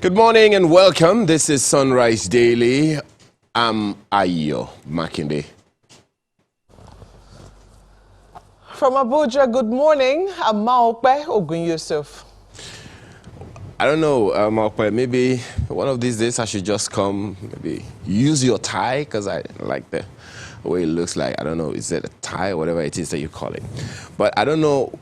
Good morning and welcome. This is Sunrise Daily. I'm Ayo Makinde. From Abuja, good morning. I'm Maokbe Ogun Yusuf. I don't know, Maokbe, maybe one of these days I should just come, maybe use your tie, because I like the way it looks like. I don't know, is it a tie or whatever it is that you call it? But I don't know.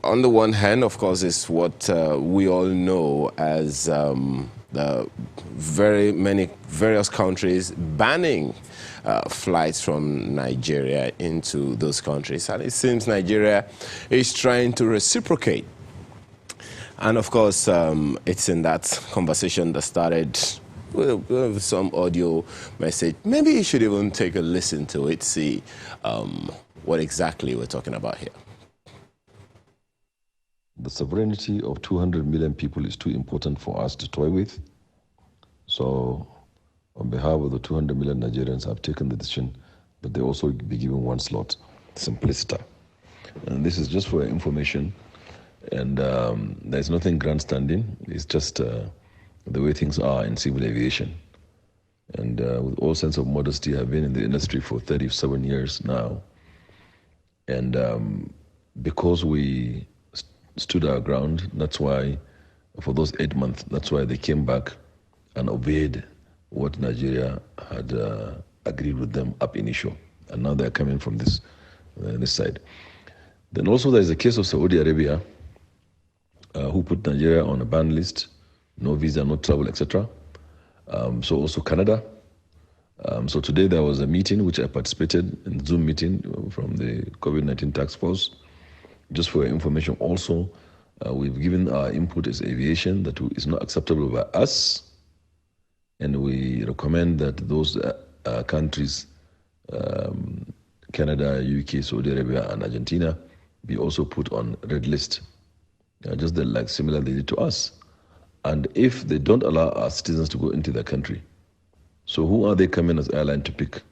On the one hand, of course, is what we all know as the various countries banning flights from Nigeria into those countries. And it seems Nigeria is trying to reciprocate. And of course, it's in that conversation that started with some audio message. Maybe you should even take a listen to it, see what exactly we're talking about here. The sovereignty of 200 million people is too important for us to toy with. So, on behalf of the 200 million Nigerians, I've taken the decision that they also be given one slot, simpliciter. And this is just for information, and there's nothing grandstanding. It's just the way things are in civil aviation. And with all sense of modesty, I've been in the industry for 37 years now. And because we stood our ground, that's why for those 8 months, that's why they came back and obeyed what Nigeria had agreed with them up initio. And now they're coming from this side. Then also there's the case of Saudi Arabia, who put Nigeria on a ban list, no visa, no travel, etc. So also Canada. So today there was a meeting which I participated in, Zoom meeting from the COVID-19 task force. Just for your information also, we've given our input as aviation that is not acceptable by us, and we recommend that those countries, Canada, UK, Saudi Arabia, and Argentina, be also put on red list, just like similar they did to us. And if they don't allow our citizens to go into their country, so who are they coming as airline to pick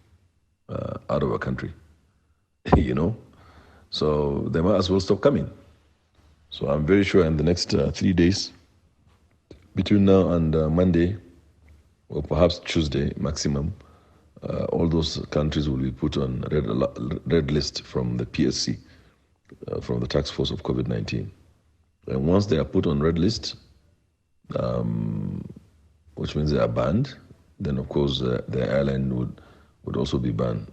out of our country? You know? So they might as well stop coming. So I'm very sure in the next 3 days, between now and Monday, or perhaps Tuesday maximum, all those countries will be put on red list from the PSC, from the task force of COVID-19. And once they are put on red list, which means they are banned, then of course the airline would also be banned.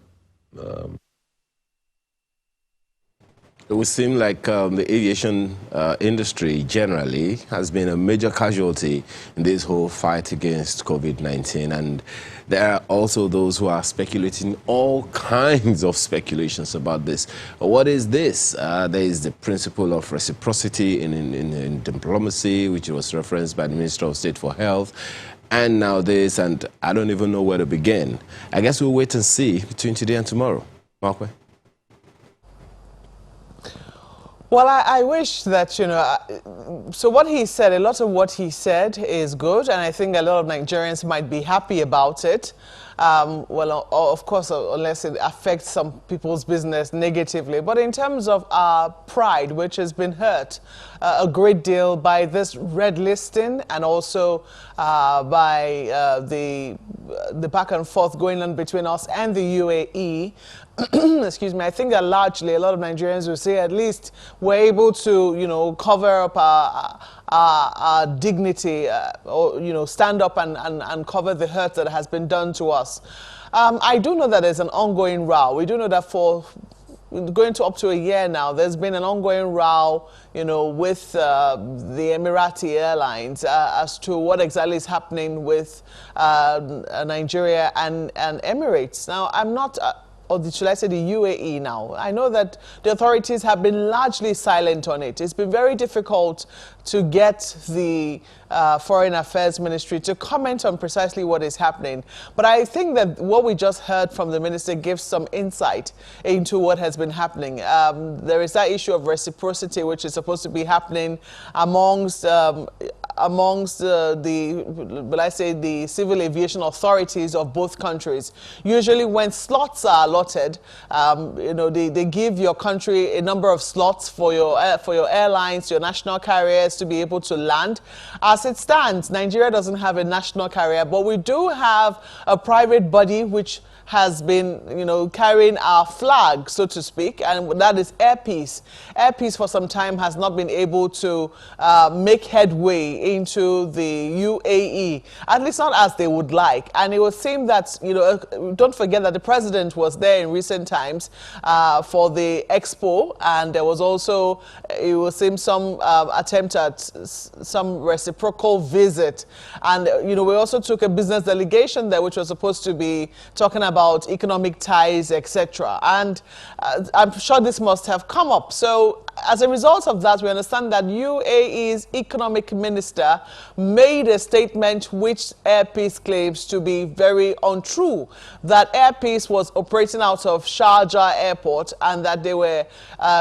It would seem like the aviation industry generally has been a major casualty in this whole fight against COVID-19. And there are also those who are speculating all kinds of speculations about this. What is this? There is the principle of reciprocity in diplomacy, which was referenced by the Minister of State for Health. And now this, and I don't even know where to begin. I guess we'll wait and see between today and tomorrow. Markwe? Well, I wish that, so what he said, a lot of what he said is good, and I think a lot of Nigerians might be happy about it. Well, of course, unless it affects some people's business negatively. But in terms of our pride, which has been hurt a great deal by this red listing, and also by the back and forth going on between us and the UAE, excuse me, I think that largely a lot of Nigerians will say at least we're able to, cover up our dignity, or, stand up and cover the hurt that has been done to us. I do know that there's an ongoing row. We do know that for going to up to a year now, there's been an ongoing row, with the Emirati Airlines as to what exactly is happening with Nigeria and Emirates. Now, I'm not... or should I say the UAE now? I know that the authorities have been largely silent on it. It's been very difficult to get the Foreign Affairs Ministry to comment on precisely what is happening. But I think that what we just heard from the minister gives some insight into what has been happening. There is that issue of reciprocity, which is supposed to be happening amongst amongst the civil aviation authorities of both countries. Usually when slots are allotted, they give your country a number of slots for your airlines, your national carriers to be able to land. As it stands, Nigeria doesn't have a national carrier, but we do have a private body which has been, carrying our flag, so to speak, and that is Air Peace. Air Peace for some time has not been able to make headway into the UAE, at least not as they would like. And it would seem that, don't forget that the president was there in recent times for the expo, and there was also, it would seem, some attempt at some reciprocal visit. And, we also took a business delegation there, which was supposed to be talking about economic ties, etc. And I'm sure this must have come up. So as a result of that, we understand that UAE's economic minister made a statement which Air Peace claims to be very untrue, that Air Peace was operating out of Sharjah Airport and that they were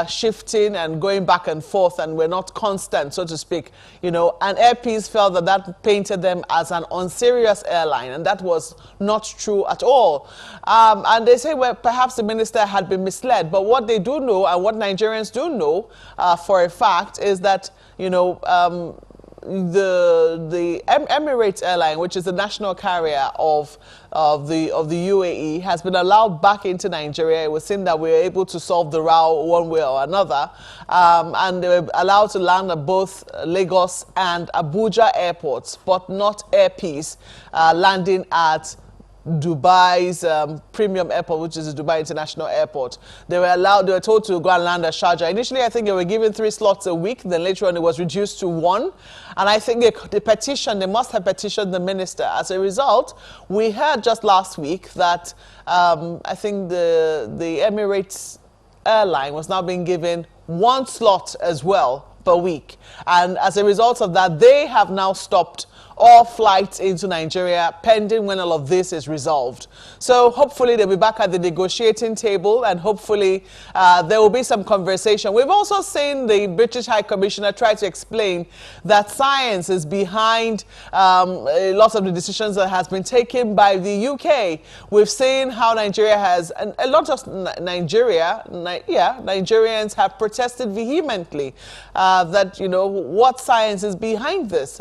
shifting and going back and forth and were not constant, so to speak. And Air Peace felt that painted them as an unserious airline, and that was not true at all. And they say, well, perhaps the minister had been misled. But what they do know, and what Nigerians do know for a fact, is that, the Emirates airline, which is the national carrier of the UAE, has been allowed back into Nigeria. It was seen that we were able to solve the row one way or another, and they were allowed to land at both Lagos and Abuja airports, but not Air Peace landing at Dubai's premium airport, which is the Dubai International Airport. They were told to go and land at Sharjah. Initially, I think they were given 3 slots a week. Then later on, it was reduced to 1. And I think they must have petitioned the minister. As a result, we heard just last week that I think the Emirates airline was now being given 1 slot as well per week. And as a result of that, they have now stopped all flights into Nigeria pending when all of this is resolved. So hopefully they'll be back at the negotiating table, and hopefully there will be some conversation. We've also seen the British High Commissioner try to explain that science is behind a lot of the decisions that has been taken by the UK. We've seen how Nigeria has, and a lot of Nigerians have protested vehemently that, what science is behind this.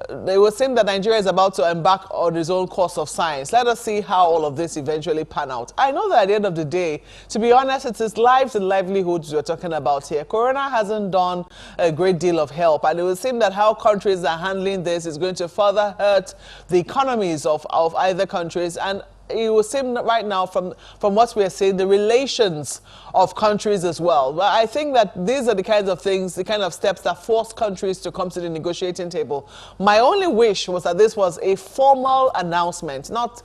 It would seem that Nigeria is about to embark on its own course of science. Let us see how all of this eventually pan out. I know that at the end of the day, to be honest, it is lives and livelihoods we're talking about here. Corona hasn't done a great deal of help, and it would seem that how countries are handling this is going to further hurt the economies of either countries. And it would seem right now, from what we are seeing, the relations of countries as well. But I think that these are the kinds of things, the kind of steps that force countries to come to the negotiating table. My only wish was that this was a formal announcement, not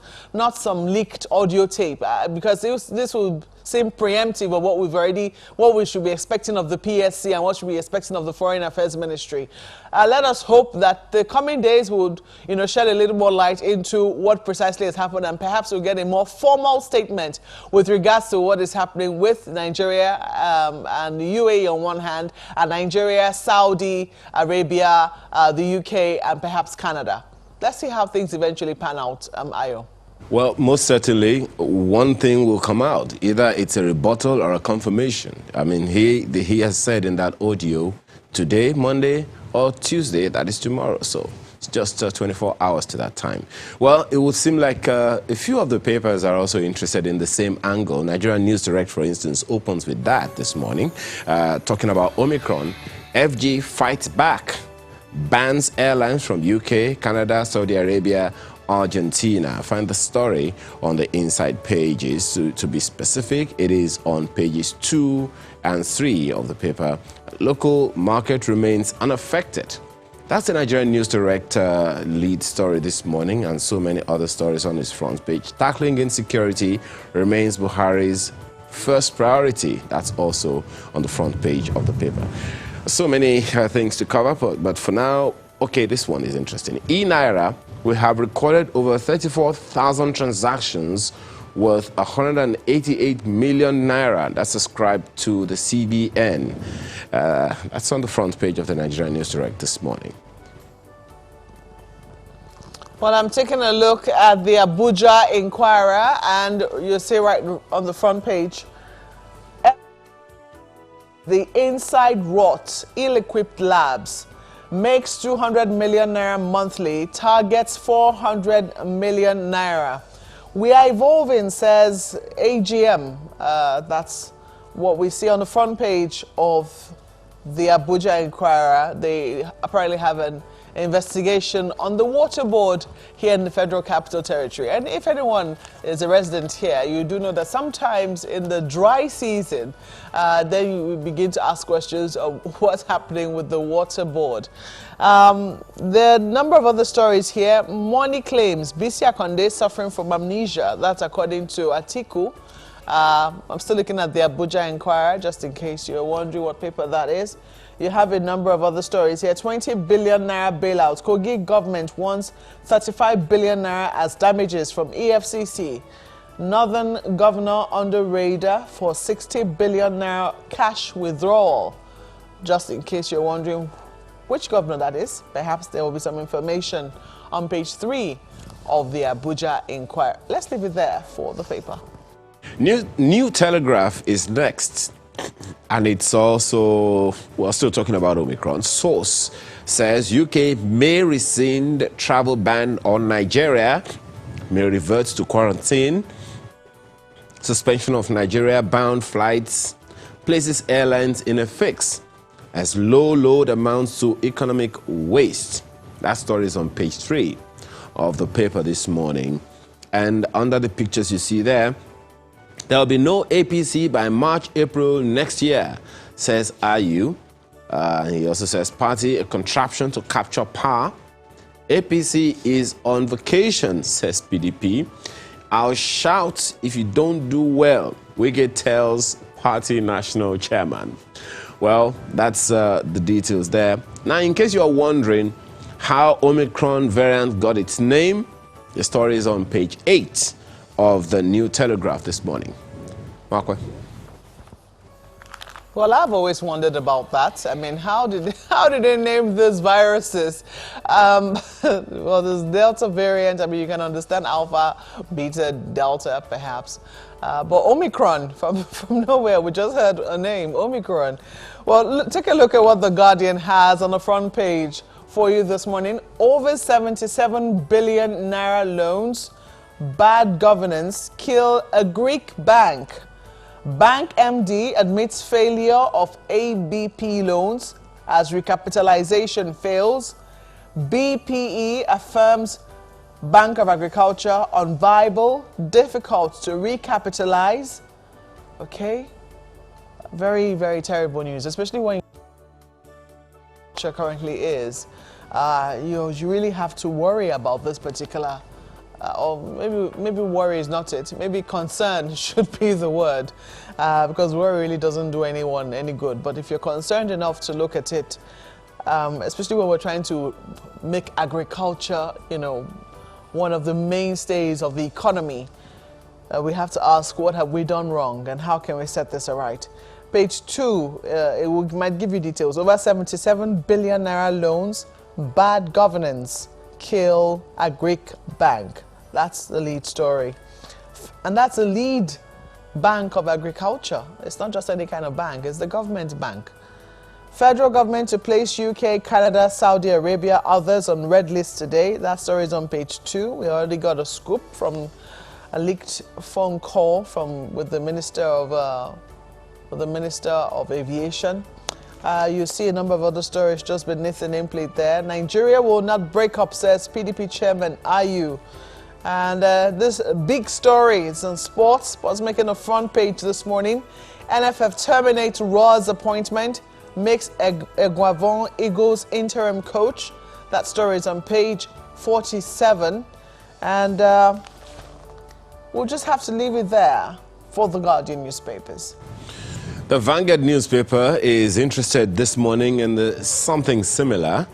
some leaked audio tape, because this will seem preemptive of what we should be expecting of the PSC and what should be expecting of the Foreign Affairs Ministry. Let us hope that the coming days would, shed a little more light into what precisely has happened, and perhaps we'll get a more formal statement with regards to what is happening with Nigeria and the UAE on one hand, and Nigeria, Saudi Arabia, the UK, and perhaps Canada. Let's see how things eventually pan out, Ayo. Well, most certainly, one thing will come out. Either it's a rebuttal or a confirmation. I mean, he has said in that audio, today, Monday, or Tuesday, that is tomorrow. So it's just 24 hours to that time. Well, it would seem like a few of the papers are also interested in the same angle. Nigerian News Direct, for instance, opens with that this morning, talking about Omicron. FG fights back, bans airlines from UK, Canada, Saudi Arabia, Argentina. Find the story on the inside pages. To be specific, it is on pages 2 and 3 of the paper. Local market remains unaffected. That's the Nigerian News Direct lead story this morning, and so many other stories on its front page. Tackling insecurity remains Buhari's first priority. That's also on the front page of the paper. So many things to cover, but for now, okay, this one is interesting. eNaira, we have recorded over 34,000 transactions worth 188 million naira. That's ascribed to the CBN. That's on the front page of the Nigerian News Direct this morning. Well, I'm taking a look at the Abuja Inquirer, and you see right on the front page, the inside rot, ill-equipped labs, makes 200 million naira monthly, targets 400 million naira. We are evolving, says AGM. That's what we see on the front page of the Abuja Inquirer. They apparently have an investigation on the water board here in the Federal Capital Territory. And if anyone is a resident here, you do know that sometimes in the dry season, then you begin to ask questions of what's happening with the water board. There are a number of other stories here. Money claims, Bisi Akonde suffering from amnesia. That's according to Atiku. I'm still looking at the Abuja Inquirer, just in case you're wondering what paper that is. You have a number of other stories here. 20 billion naira bailout. Kogi government wants 35 billion naira as damages from EFCC. Northern governor under radar for 60 billion naira cash withdrawal. Just in case you're wondering which governor that is, perhaps there will be some information on page 3 of the Abuja Inquirer. Let's leave it there for the paper. New Telegraph is next. And it's also, we're still talking about Omicron. Source says UK may rescind travel ban on Nigeria, may revert to quarantine. Suspension of Nigeria-bound flights places airlines in a fix as low load amounts to economic waste. That story is on page 3 of the paper this morning. And under the pictures you see there, there'll be no APC by March, April next year, says IU. He also says party a contraption to capture power. APC is on vacation, says PDP. I'll shout if you don't do well, Wiggy tells party national chairman. Well, that's the details there. Now, in case you're wondering how Omicron variant got its name, the story is on page 8 of the New Telegraph this morning. Marco. Well, I've always wondered about that. I mean, how did they name these viruses? Well, there's Delta variant. I mean, you can understand Alpha, Beta, Delta, perhaps. But Omicron, from nowhere, we just heard a name, Omicron. Well, take a look at what The Guardian has on the front page for you this morning. Over 77 billion naira loans. Bad governance kill a Greek bank. Bank MD admits failure of ABP loans as recapitalization fails. BPE affirms Bank of Agriculture unviable, difficult to recapitalize. Okay, very, very terrible news, especially when currently is. You really have to worry about this particular. Or maybe worry is not it. Maybe concern should be the word, because worry really doesn't do anyone any good. But if you're concerned enough to look at it, especially when we're trying to make agriculture, one of the mainstays of the economy, we have to ask, what have we done wrong and how can we set this aright? Page 2, might give you details. Over 77 billion naira loans, bad governance, kill a Greek bank. That's the lead story. And that's the lead Bank of Agriculture. It's not just any kind of bank, it's the government bank. Federal government to place UK, Canada, Saudi Arabia, others on red list today. That story is on page 2. We already got a scoop from a leaked phone call with the Minister of Aviation. You see a number of other stories just beneath the nameplate there. Nigeria will not break up, says PDP chairman IU. And this big story is on sports. Sports making a front page this morning. NFF terminates Rohr's appointment, makes Eguavon Eagles interim coach. That story is on page 47. And we'll just have to leave it there for the Guardian newspapers. The Vanguard newspaper is interested this morning in something similar.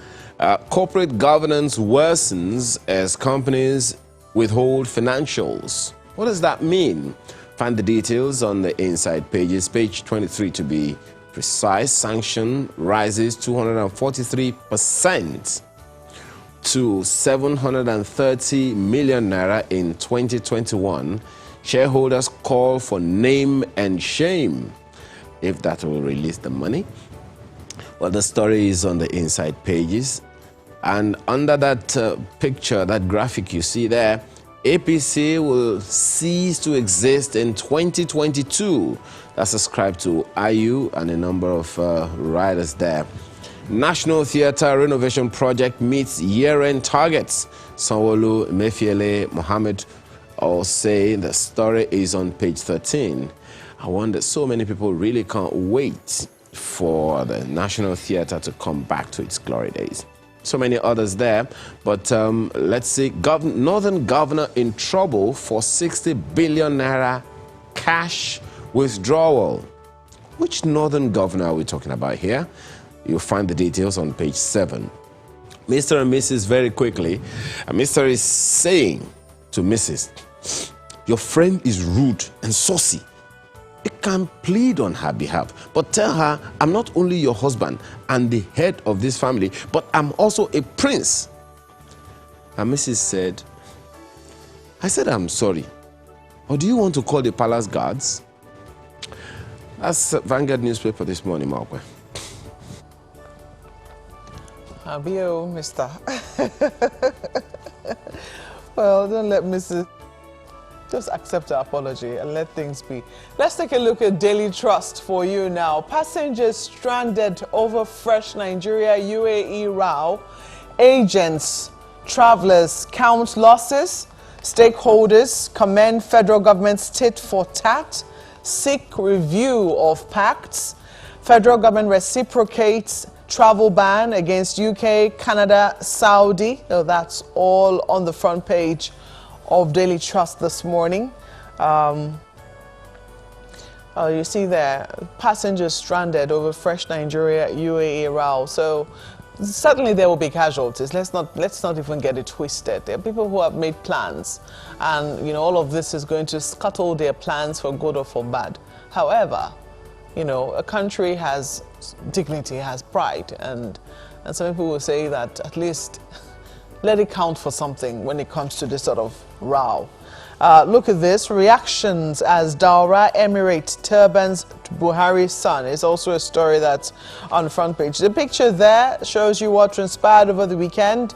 Corporate governance worsens as companies withhold financials. What does that mean? Find the details on the inside pages, page 23 to be precise. Sanction rises 243%. to 730 million naira in 2021. Shareholders call for name and shame if that will release the money. Well, the story is on the inside pages. And under that picture, that graphic you see there, APC will cease to exist in 2022. That's ascribed to IU and a number of riders there. National Theatre renovation project meets year-end targets. Sanwo-Olu, Emefiele, Mohammed all say the story is on page 13. I wonder, so many people really can't wait for the National Theatre to come back to its glory days. So many others there, but let's see. Northern governor in trouble for 60 billion naira cash withdrawal. Which northern governor are we talking about here? You'll find the details on page 7. Mr. and Mrs. very quickly. Mr. is saying to Mrs., your friend is rude and saucy. You can plead on her behalf, but tell her, I'm not only your husband and the head of this family, but I'm also a prince. And Mrs. said, I said I'm sorry. Or do you want to call the palace guards? That's Vanguard newspaper this morning, Mark. Abio, mister. Well, don't let Mrs. Just accept her apology and let things be. Let's take a look at Daily Trust for you now. Passengers stranded over fresh Nigeria-UAE row. Agents, travelers count losses. Stakeholders commend federal government's tit for tat. Seek review of pacts. Federal government reciprocates travel ban against UK, Canada, Saudi. So that's all on the front page of Daily Trust this morning. You see there, passengers stranded over fresh Nigeria-UAE row. So certainly there will be casualties. Let's not even get it twisted. There are people who have made plans, and all of this is going to scuttle their plans for good or for bad. However, a country has dignity, has pride, and some people will say that at least let it count for something when it comes to this sort of row. Look at this. Reactions as Daura Emirate turbans Buhari's son is also a story that's on the front page. The picture there shows you what transpired over the weekend.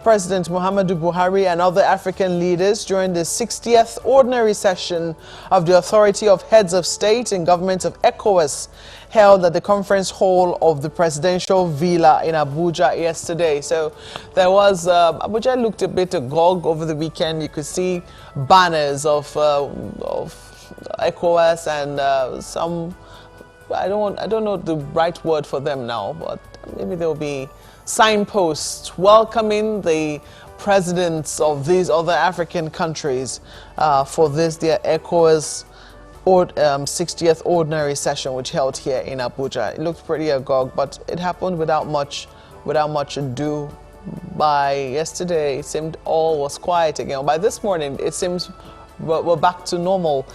President Muhammadu Buhari and other African leaders during the 60th ordinary session of the Authority of Heads of State and Government of ECOWAS held at the conference hall of the presidential villa in Abuja yesterday. So there was, Abuja looked a bit agog over the weekend. You could see banners of ECOWAS and some, I don't know the right word for them now, but maybe there will be signposts welcoming the presidents of these other African countries for this, their ECOWAS 60th ordinary session, which held here in Abuja. It looked pretty agog, but it happened without much ado. By yesterday, it seemed all was quiet again. By this morning, it seems we're back to normal.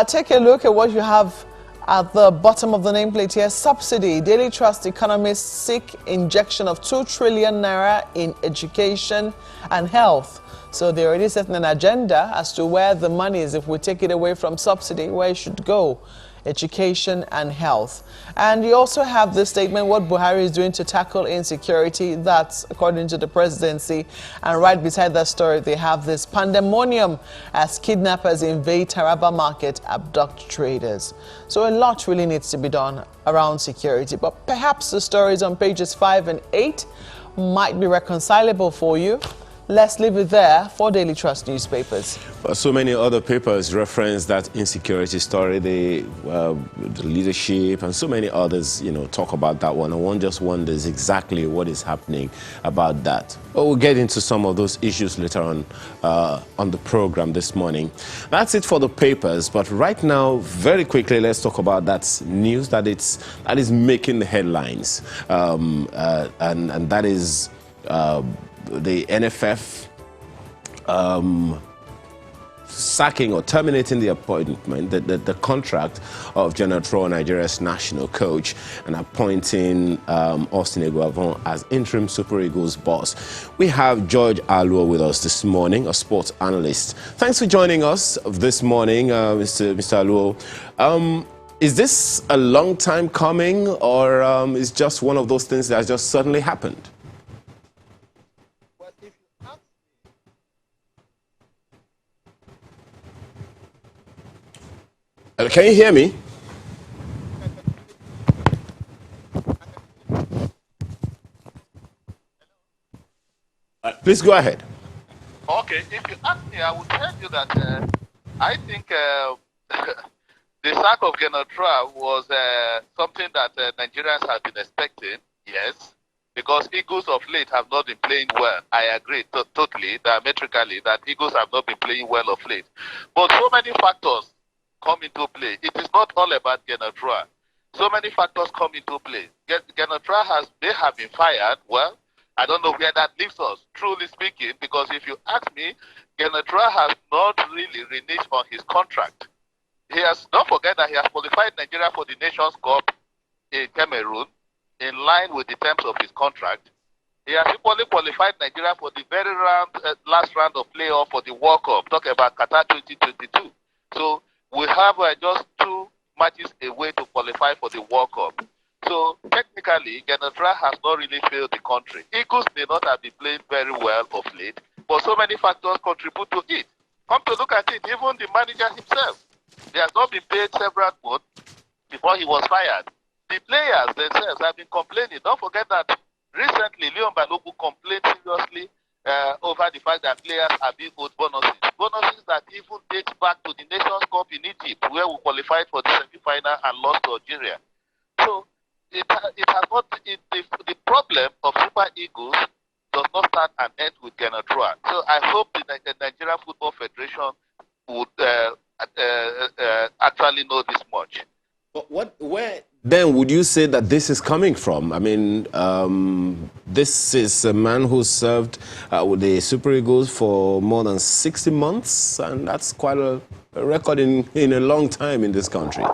Take a look at what you have at the bottom of the nameplate here. Subsidy. Daily Trust economists seek injection of 2 trillion naira in education and health. So they're already setting an agenda as to where the money is. If we take it away from subsidy, where it should go. Education and health. And you also have this statement, what Buhari is doing to tackle insecurity. That's according to the presidency. And right beside that story, they have this pandemonium as kidnappers invade Taraba market, abduct traders. So a lot really needs to be done around security. But perhaps the stories on pages 5 and 8 might be reconcilable for you. Let's leave it there for Daily Trust newspapers. But so many other papers reference that insecurity story, the leadership, and so many others, talk about that one. And one just wonders exactly what is happening about that. But we'll get into some of those issues later on the program this morning. That's it for the papers. But right now, very quickly, let's talk about that news that is making the headlines, and that is the NFF sacking or terminating the appointment, the contract of General Rohr, Nigeria's national coach, and appointing Austin Eguavoen as interim Super Eagles boss. We have George Aluo with us this morning, a sports analyst. Thanks for joining us this morning, Mr. Aluo. Is this a long time coming, or is just one of those things that has just suddenly happened? Can you hear me? Please go ahead. Okay, if you ask me, I would tell you that I think the sack of General Rohr was something that Nigerians have been expecting, yes, because Eagles of late have not been playing well. I agree totally, diametrically, that Eagles have not been playing well of late. But so many factors come into play. It is not all about General Rohr. So many factors come into play. General Rohr they have been fired. Well, I don't know where that leaves us, truly speaking, because if you ask me, General Rohr has not really reneged on his contract. Don't forget that he has qualified Nigeria for the Nations Cup in Cameroon in line with the terms of his contract. He has equally qualified Nigeria for the very last round of playoff for the World Cup, talking about Qatar 2022. So we have just 2 matches away to qualify for the World Cup. So technically, General Rohr has not really failed the country. Eagles may not have been playing very well of late, but so many factors contribute to it. Come to look at it, even the manager himself, he has not been paid several months before he was fired. The players themselves have been complaining. Don't forget that recently, Leon Balogun complained seriously over the fact that players are being owed bonuses. Bonuses that even date back to the Nations Cup in Egypt, where we qualified for the semi-final and lost to Algeria. So it has not. The problem of Super Eagles does not start and end with General Rohr. So I hope the Nigerian Football Federation would actually know this much. Where then would you say that this is coming from? I mean, this is a man who served with the Super Eagles for more than 60 months, and that's quite a record in a long time in this country.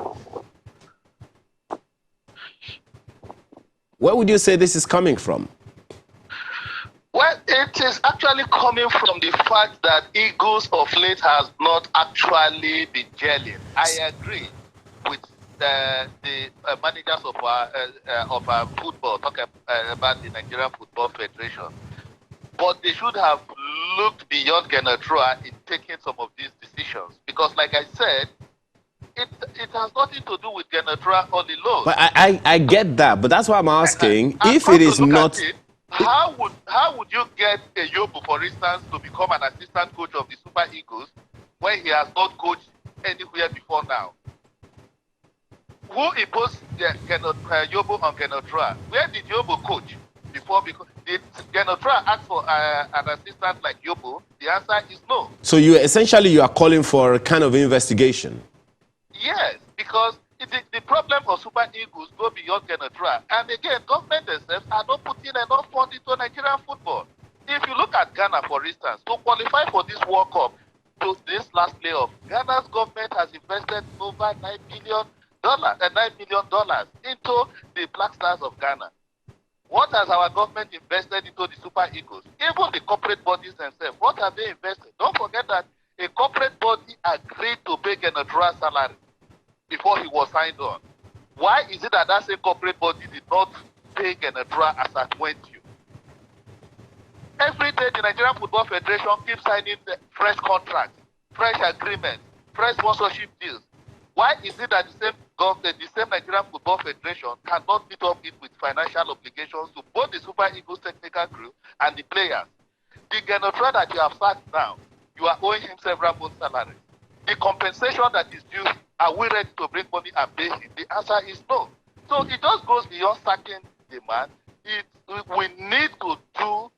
Where would you say this is coming from? Well, it is actually coming from the fact that Eagles of late has not actually been gelling. I agree with the managers of our football, talking about the Nigerian Football Federation. But they should have looked beyond General Rohr in taking some of these decisions. Because like I said, it has nothing to do with General Rohr on the loan. But I get that, but that's why I'm asking, if it is not... How would you get a Yobu, for instance, to become an assistant coach of the Super Eagles when he has not coached anywhere before now? Who imposed Yobu on General Rohr? Where did Yobu coach before? Because did General Rohr ask for an assistant like Yobu? The answer is no. So you are calling for a kind of investigation? Yes, because the problem of Super Eagles go beyond General Rohr. And again, government themselves are not putting enough funds into Nigerian football. If you look at Ghana, for instance, to qualify for this World Cup, to this last playoff, Ghana's government has invested over $9 million into the Black Stars of Ghana. What has our government invested into the Super Eagles? Even the corporate bodies themselves, what have they invested? Don't forget that a corporate body agreed to pay General Rohr's salary before he was signed on. Why is it that same corporate body did not pay General Rohr as at went you? Every day the Nigerian Football Federation keeps signing fresh contracts, fresh agreements, fresh sponsorship deals. Why is it that the same Nigerian Football Federation cannot meet up it with financial obligations to both the Super Eagles technical crew and the players? The General Rohr that you have sacked now, you are owing him several months' salaries. The compensation that is due, are we ready to bring money and pay him? The answer is no. So it just goes beyond sacking the man. We need to do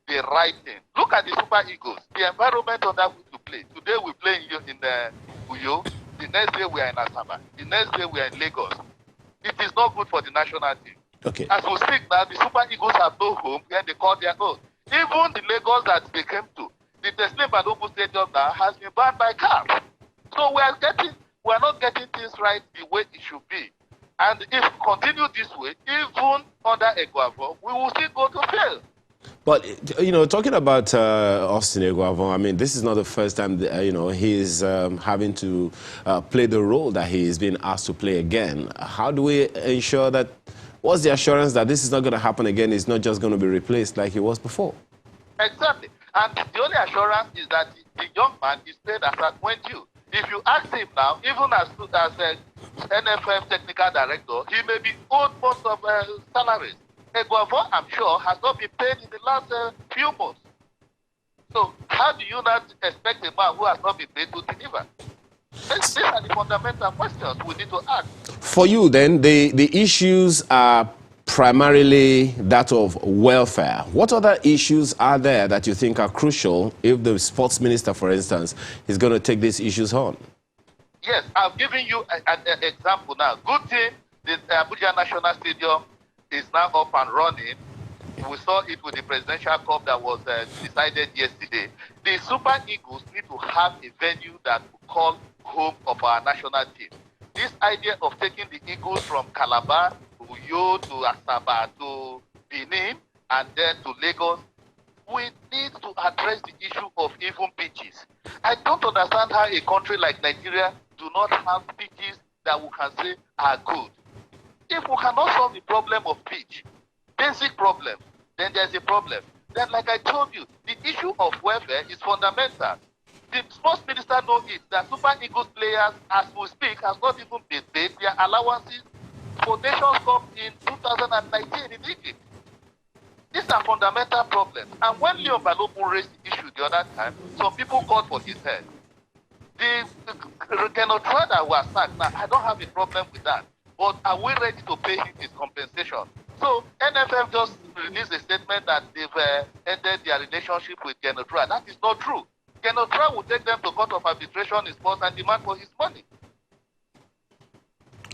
the right thing. Look at the Super Eagles, the environment under which we play. Today we play in Uyo. The next day we are in Asaba. The next day we are in Lagos. It is not good for the national team. Okay. As we speak now, the Super Eagles have no home where they call their own. Even the Lagos that they came to, The Teslim Balogun Stadium now has been banned by CAF. So we are not getting things right the way it should be. And if we continue this way, even under Eguavoen, we will still go to fail. But, you know, talking about Austin Eguavoen, I mean, this is not the first time, that, you know, he's having to play the role that he's been asked to play again. How do we ensure that, what's the assurance that this is not going to happen again? It's not just going to be replaced like it was before? Exactly. And the only assurance is that the young man is paid as at when due. If you ask him now, even as a NFF technical director, he may be owed most of salaries. Eguavoen, I'm sure, has not been paid in the last few months. So how do you not expect a man who has not been paid to deliver? These are the fundamental questions we need to ask. For you, then, the issues are primarily that of welfare. What other issues are there that you think are crucial if the sports minister, for instance, is going to take these issues on? Yes, I've given you an example now. Good thing, the Abuja National Stadium is now up and running. We saw it with the Presidential Cup that was decided yesterday. The Super Eagles need to have a venue that will call home of our national team. This idea of taking the Eagles from Calabar to Uyo to Asaba to Benin and then to Lagos, we need to address the issue of even pitches. I don't understand how a country like Nigeria do not have pitches that we can say are good. If we cannot solve the problem of pitch, basic problem, then there's a problem. Then, like I told you, the issue of welfare is fundamental. The sports minister knows it, that Super Eagles players, as we speak, has not even been paid their allowances for Nations Cup in 2019 in Egypt. These are fundamental problems. And when Leon Balogun raised the issue the other time, some people called for his head. The Genotra that was sacked, now I don't have a problem with that. But are we ready to pay him his compensation? So NFF just released a statement that they've ended their relationship with Genotra. That is not true. Genotra will take them to court of arbitration in sports and demand for his money.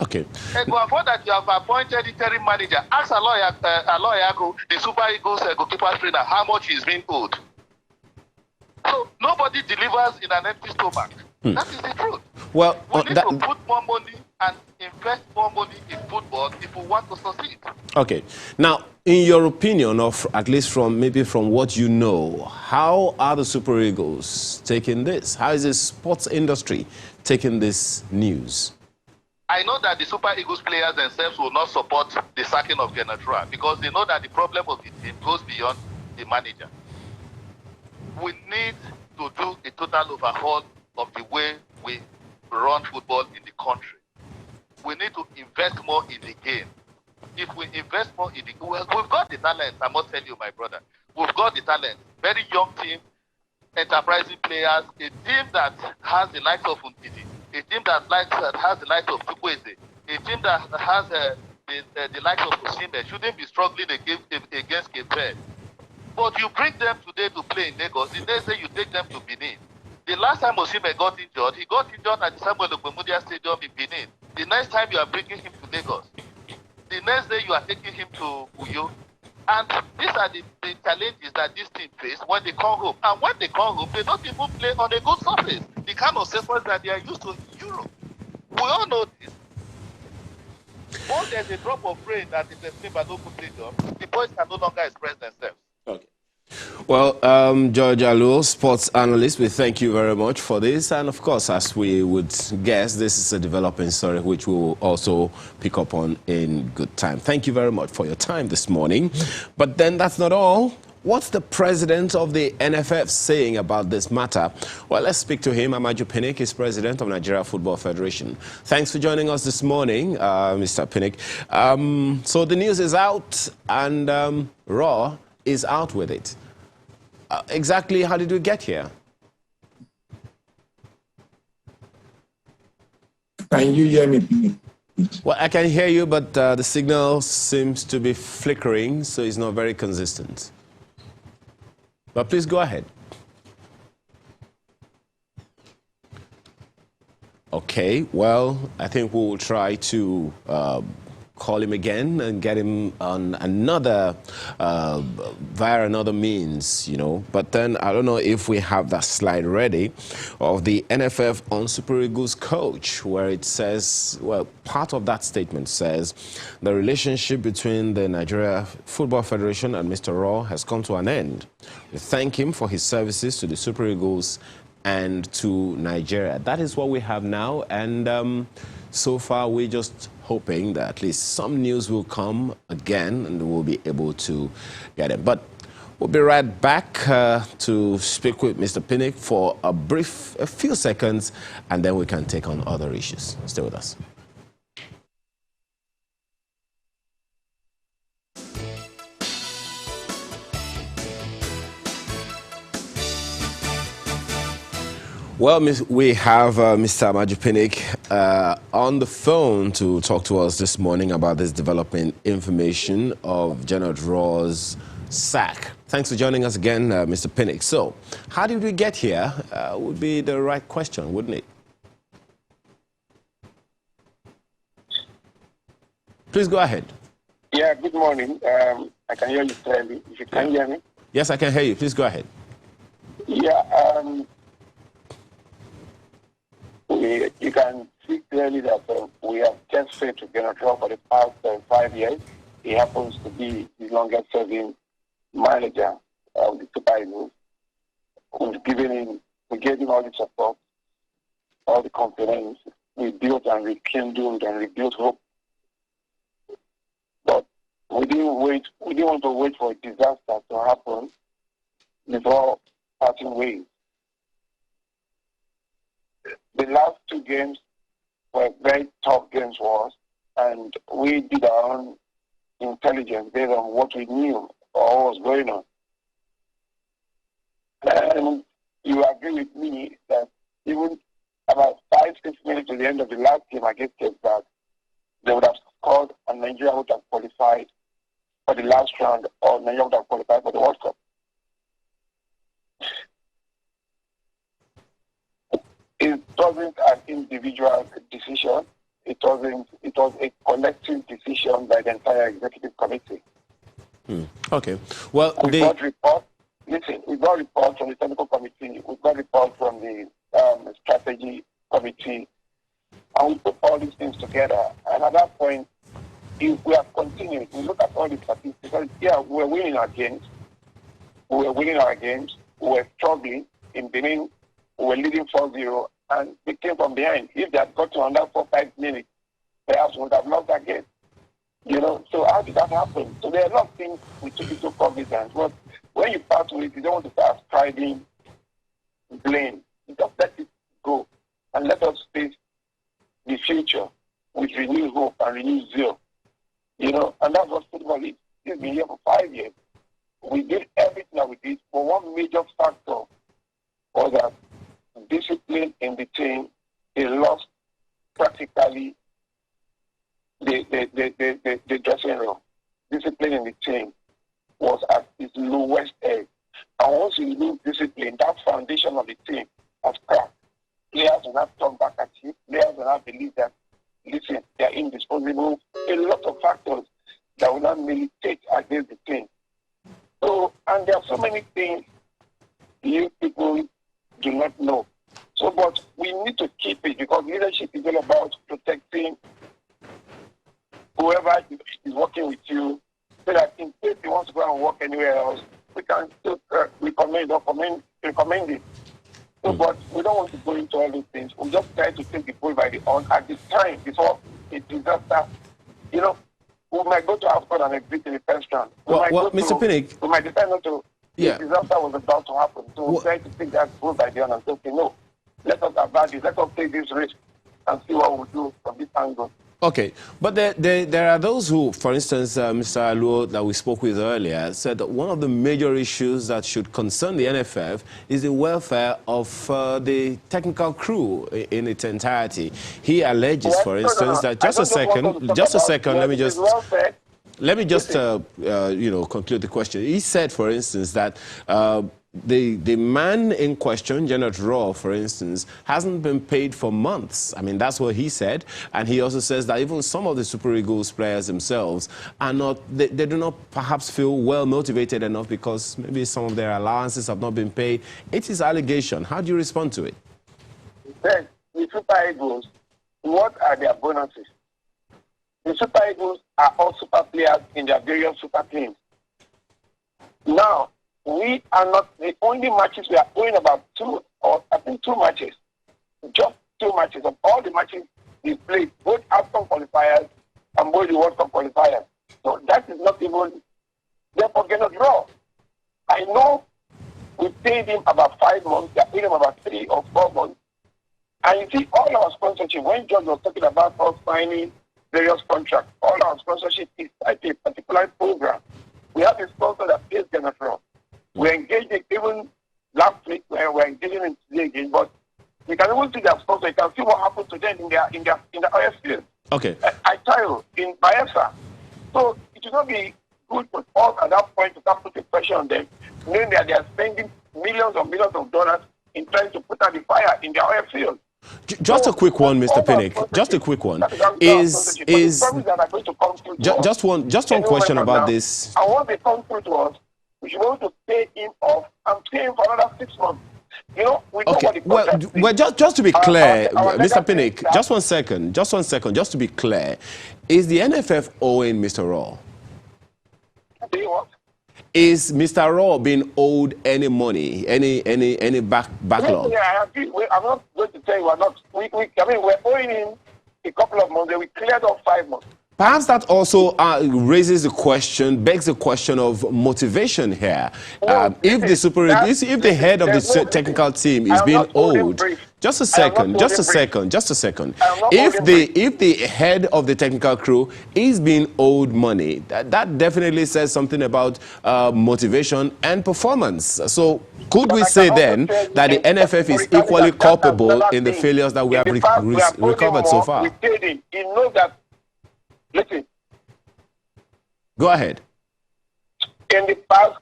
Okay. Eguavoen that you have appointed interim manager, ask Aloy Ago, the Super Eagles goalkeeper trainer, how much he's being owed. So nobody delivers in an empty stomach. That is the truth. Well, we need to put more money and invest more money in football if we want to succeed. Okay. Now, in your opinion, or at least from what you know, how are the Super Eagles taking this? How is the sports industry taking this news? I know that the Super Eagles players themselves will not support the sacking of Genotra because they know that the problem of the team goes beyond the manager. We need to do a total overhaul of the way we run football in the country. We need to invest more in the game. If we invest more in the game, we've got the talent, I must tell you, my brother. We've got the talent. Very young team, enterprising players, a team that has the likes of Untidi, a team that has the likes of Chukwueze, a team that has the likes of Osimhen shouldn't be struggling against Cape Verde. But you bring them today to play in Lagos, the next day you take them to Benin. The last time Osimhen got injured, he got injured at the Samuel Ogbemudia Stadium in Benin. The next time you are bringing him to Lagos. The next day you are taking him to Uyo. And these are the challenges that this team face when they come home. And when they come home, they don't even play on a good surface. The kind of surface that they are used to in Europe. We all know this. Once there's a drop of rain that is a Balogun Stadium, the boys can no longer express themselves. Okay. Well, George Aluo, sports analyst, we thank you very much for this. And of course, as we would guess, this is a developing story which we will also pick up on in good time. Thank you very much for your time this morning. But then that's not all. What's the president of the NFF saying about this matter? Well, let's speak to him. Amaju Pinnick is president of Nigeria Football Federation. Thanks for joining us this morning, Mr. Pinnick. So the news is out and Rohr is out with it. Exactly how did we get here? Can you hear me? Well, I can hear you, but the signal seems to be flickering, so it's not very consistent. But please go ahead. Okay, well, I think we will try to call him again and get him on another, via another means, you know. But then I don't know if we have that slide ready of the NFF on Super Eagles coach, where it says, well, part of that statement says the relationship between the Nigeria Football Federation and Mr. Rohr has come to an end. We thank him for his services to the Super Eagles and to Nigeria. That is what we have now, and so far we're just hoping that at least some news will come again and we'll be able to get it. But we'll be right back to speak with Mr. Pinnick for a few seconds, and then we can take on other issues. Stay with us. Well, we have Mr. Amaju Pinnick on the phone to talk to us this morning about this developing information of General Rohr's sack. Thanks for joining us again, Mr. Pinnick. So, how did we get here would be the right question, wouldn't it? Please go ahead. Yeah, good morning. I can hear you clearly. If you can hear me. Yes, I can hear you. Please go ahead. Yeah, you can see clearly that we have just failed to get a draw for the past 5 years. He happens to be the longest serving manager of the Super Eagles. We gave him all the support, all the confidence. We built and rekindled and rebuilt hope. But we didn't want to wait for a disaster to happen before parting ways. The last 2 games were very tough games for us, and we did our own intelligence based on what we knew or what was going on. And you agree with me that even about 5-6 minutes to the end of the last game against Cape Verde, they would have scored and Nigeria would have qualified for the last round, or Nigeria would have qualified for the World Cup. It wasn't an individual decision. It was a collective decision by the entire executive committee. Okay. Well, we got reports. Listen, we got reports from the technical committee. We got reports from the strategy committee, and we put all these things together. And at that point, if we have continued, we look at all the statistics. Yeah, we're winning our games. We were struggling in Benin. We were leading 4-0, and they came from behind. If they had got to under 4-5 minutes, perhaps we would have lost that game. You know, so how did that happen? So there are a lot of things we took into cognizance. But when you part with it, you don't want to start ascribing blame. You just let it go and let us face the future with renewed hope and renewed zeal. You know, and that's what football is. It's been here for 5 years. We did everything that we did, but one major factor was that discipline in the team. They lost practically the dressing room. Discipline in the team was at its lowest edge. And once you lose discipline, that foundation of the team has cracked. Players will not turn back at you. Players will not believe that, listen, they are indisposable. A lot of factors that will not militate against the team. So, and there are so many things you people do not know. So, but we need to keep it, because leadership is all about protecting whoever is working with you, so that in case he wants to go and work anywhere else, we can still recommend it. So, but we don't want to go into all those things. We just try to take the bull by the horn at this time before a disaster. You know, we might go to AFCON and exit in the first round. Well, Mr. Pinnick, we might decide not to. Yeah. The disaster was about to happen. So we try to take that bull by the horn and say, okay, no, let us avoid this. Let us take this risk and see what we'll do from this angle. Okay, but there are those who, for instance, Mr. Aluo, that we spoke with earlier, said that one of the major issues that should concern the NFF is the welfare of the technical crew in its entirety. He alleges, for instance, that just a second, let me just conclude the question. He said, for instance, that the man in question, Janet Rohr, for instance, hasn't been paid for months. I mean, that's what he said. And he also says that even some of the Super Eagles players themselves are not, they do not perhaps feel well motivated enough because maybe some of their allowances have not been paid. It is allegation. How do you respond to it? Then, the Super Eagles, what are their bonuses? The Super Eagles are all super players in their various super teams. Now, we are not the only matches. We are going about two matches. Just two matches of all the matches we played, both AFCON qualifiers and both the World Cup qualifiers. So that is not even, therefore, cannot draw. I know we paid him about 5 months, we paid him about 3 or 4 months. And you see, all our sponsorship, when George was talking about us signing various contracts, all our sponsorship is like a particular program. We have a sponsor that pays Genetron. We're engaging even last week when we're engaging in today again, but we can even see their sponsor. You can see what happened to them in the oil field. Okay. I tell you, in Bayelsa. So it will not be good for us at that point to start putting pressure on them, knowing that they are spending millions and millions of dollars in trying to put out the fire in their oil field. Just a quick one, Mr. Pinnick. Just a quick one. Just one question about this. And once they come through to us, we should be able to pay him off and pay him for another 6 months. You know, we know okay. what the Well, just to be clear, our Mr. Pinnick, just 1 second, just to be clear, is the NFF owing Mr. Rohr? Do you what? Is Mr. Rohr being owed any money, any backlog? Yeah, I agree. I'm not going to tell you we're not. We're owing him a couple of months. We cleared up 5 months. Perhaps that also begs the question of motivation here. If the head of the technical team is being owed, just a second. If the head of the technical crew is being owed money, that definitely says something about motivation and performance. So could we say then that the NFF is equally culpable in the failures that we have recovered so far? He knows that. Listen. Go ahead. In the past,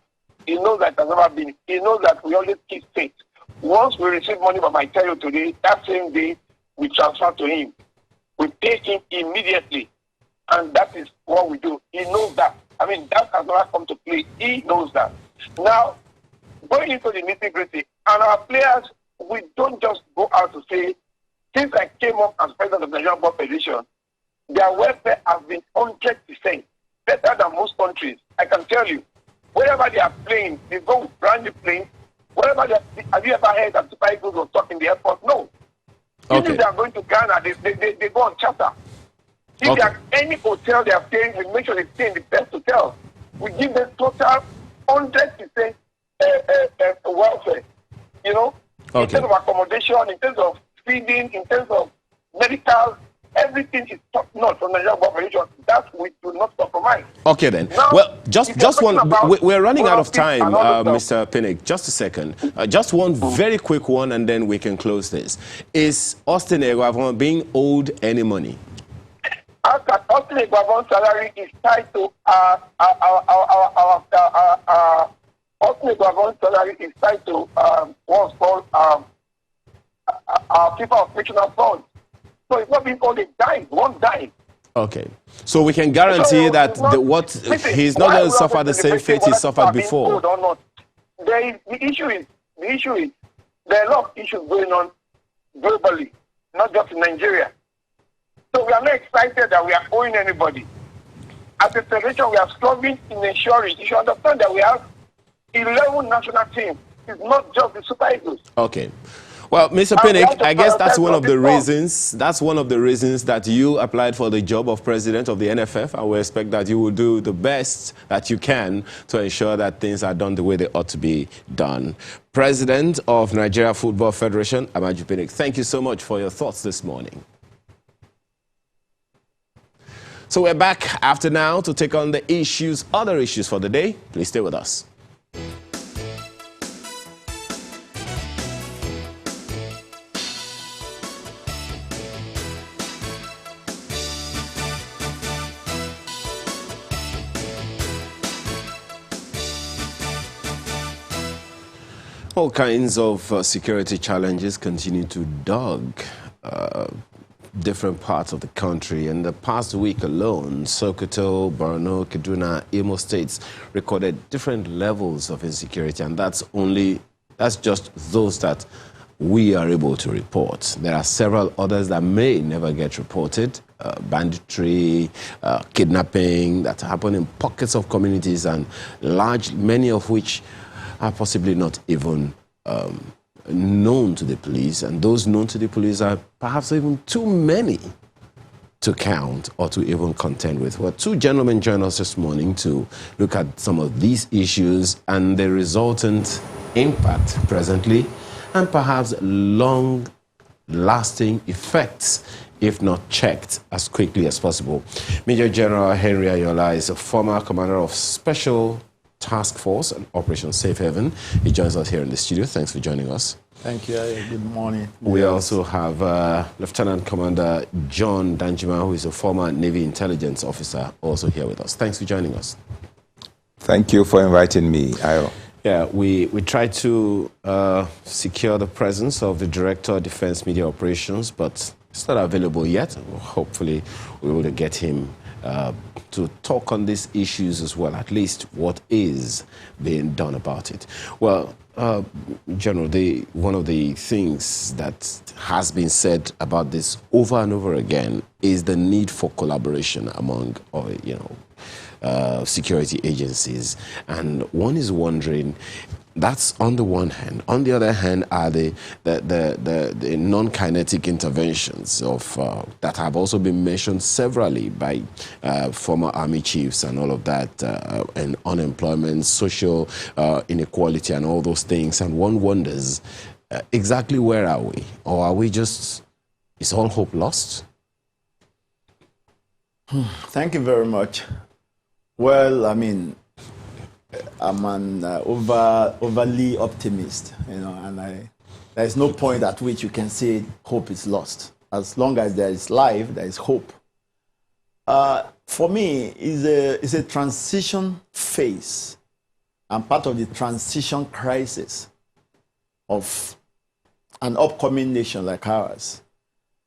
he knows that has never been. He knows that we always keep faith. Once we receive money from my tell you today, that same day we transfer to him. We pay him immediately. And that is what we do. He knows that. I mean, that has never come to play. He knows that. Now, going into the nitty-gritty, and our players, we don't just go out to say, since I came up as president of the Nigerian Football Federation, their welfare has been 100% better than most countries. I can tell you, wherever they are playing, they go with brand new planes. Wherever they are, have you ever heard that Super Eagles will talk in the airport? No. Okay. If they are going to Ghana, they go on charter. If there are any hotel they are staying, we make sure they stay in the best hotel. We give them total 100% welfare. You know, in terms of accommodation, in terms of feeding, in terms of medical. Everything is top notch from the Nigerian population. That we do not compromise. Okay then. Now, well, just one. We're running out of time, Mr. Pinnick. Just a second. Just one very quick one, and then we can close this. Is Austin Eguavoen being owed any money? Austin Eguavoen's salary is tied to Austin Eguavoen's salary is tied to what's called our FIFA operational fund. So it's not being owed a dime, 1 dime. Okay. So we can guarantee that he's not going to suffer the same fate he suffered before. Or not. The issue is there are a lot of issues going on globally, not just in Nigeria. So we are not excited that we are owing anybody. As a federation, we are struggling in ensuring. You should understand that we have 11 national teams. It's not just the Super Eagles. Okay. Well, Mr. Pinnick, I guess that's one of the reasons. That's one of the reasons that you applied for the job of president of the NFF, and we expect that you will do the best that you can to ensure that things are done the way they ought to be done. President of Nigeria Football Federation, Amaju Pinnick, thank you so much for your thoughts this morning. So we're back after now to take on the other issues for the day. Please stay with us. All kinds of security challenges continue to dog different parts of the country. In the past week alone, Sokoto, Borno, Kaduna, Imo states recorded different levels of insecurity, and that's just those that we are able to report. There are several others that may never get reported. Banditry, kidnapping that happen in pockets of communities, and many of which are possibly not even known to the police, and those known to the police are perhaps even too many to count or to even contend with. Well, two gentlemen joined us this morning to look at some of these issues and the resultant impact presently, and perhaps long-lasting effects if not checked as quickly as possible. Major General Henry Ayola is a former commander of Special Task Force and Operation Safe Haven. He joins us here in the studio. Thanks for joining us. Thank you. Good morning. We also have Lieutenant Commander John Danjuma, who is a former Navy intelligence officer, also here with us. Thanks for joining us. Thank you for inviting me, Ayo. Yeah, we tried to secure the presence of the Director of Defense Media Operations, but it's not available yet. Hopefully, we will get him to talk on these issues as well, at least what is being done about it. Well, General, one of the things that has been said about this over and over again is the need for collaboration among, security agencies. And one is wondering, that's on the one hand. On the other hand are the non-kinetic interventions of that have also been mentioned severally by former army chiefs and all of that, and unemployment, social inequality and all those things. And one wonders, exactly where are we? Or are we just, is all hope lost? Thank you very much. Well, I mean, I'm an overly optimist, and there's no point at which you can say hope is lost. As long as there is life, there is hope. For me, it's a transition phase and part of the transition crisis of an upcoming nation like ours.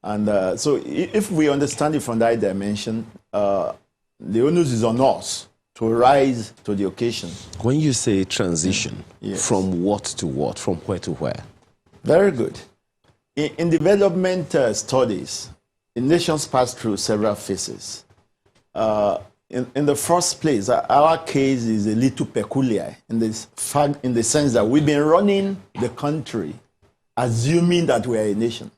And so if we understand it from that dimension, the onus is on us to rise to the occasion. When you say transition, yes. From what to what? From where to where? Very good. In development studies, the nations pass through several phases. In the first place, our case is a little peculiar in the sense that we've been running the country assuming that we are a nation.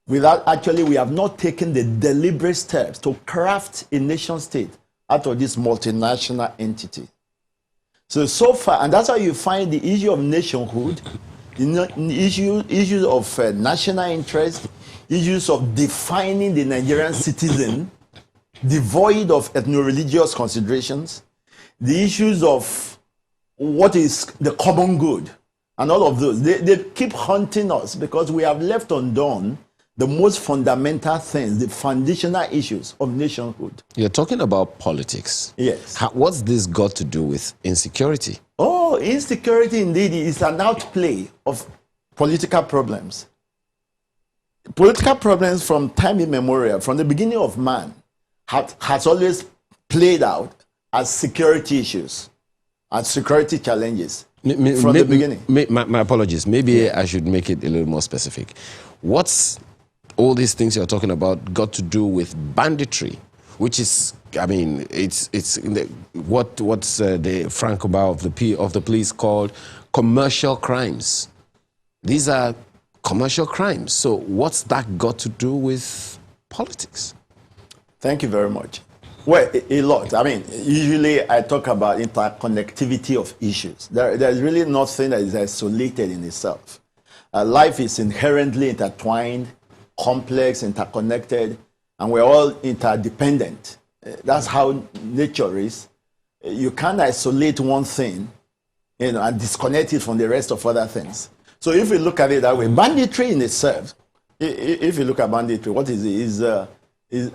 We have not taken the deliberate steps to craft a nation state out of this multinational entity. So far, and that's how you find the issue of nationhood, issues of national interest, issues of defining the Nigerian citizen, devoid of ethno-religious considerations, the issues of what is the common good, and all of those. They keep haunting us because we have left undone the most fundamental things, the foundational issues of nationhood. You're talking about politics. Yes. What's this got to do with insecurity? Oh, insecurity indeed is an outplay of political problems. Political problems from time immemorial, from the beginning of man, has always played out as security issues, as security challenges from the beginning. My apologies. Maybe I should make it a little more specific. What's all these things you're talking about got to do with banditry, which is, I mean, it's what's the Francoba of the police called commercial crimes. These are commercial crimes. So what's that got to do with politics? Thank you very much. Well, a lot. I mean, usually I talk about interconnectivity of issues. There's really nothing that is isolated in itself. Life is inherently intertwined, complex, interconnected, and we're all interdependent. That's how nature is. You can't isolate one thing, and disconnect it from the rest of other things. So if you look at it that way, banditry in itself, if you look at banditry, what is it? Is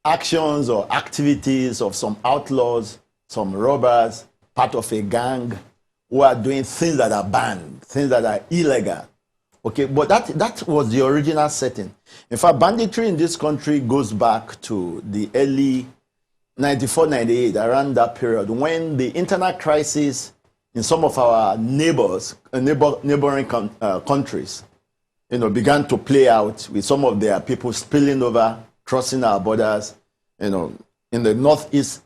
actions or activities of some outlaws, some robbers, part of a gang, who are doing things that are banned, things that are illegal. Okay, but that was the original setting. In fact, banditry in this country goes back to the early 94, 98, around that period, when the internal crisis in some of our neighboring countries, began to play out with some of their people spilling over, crossing our borders, in the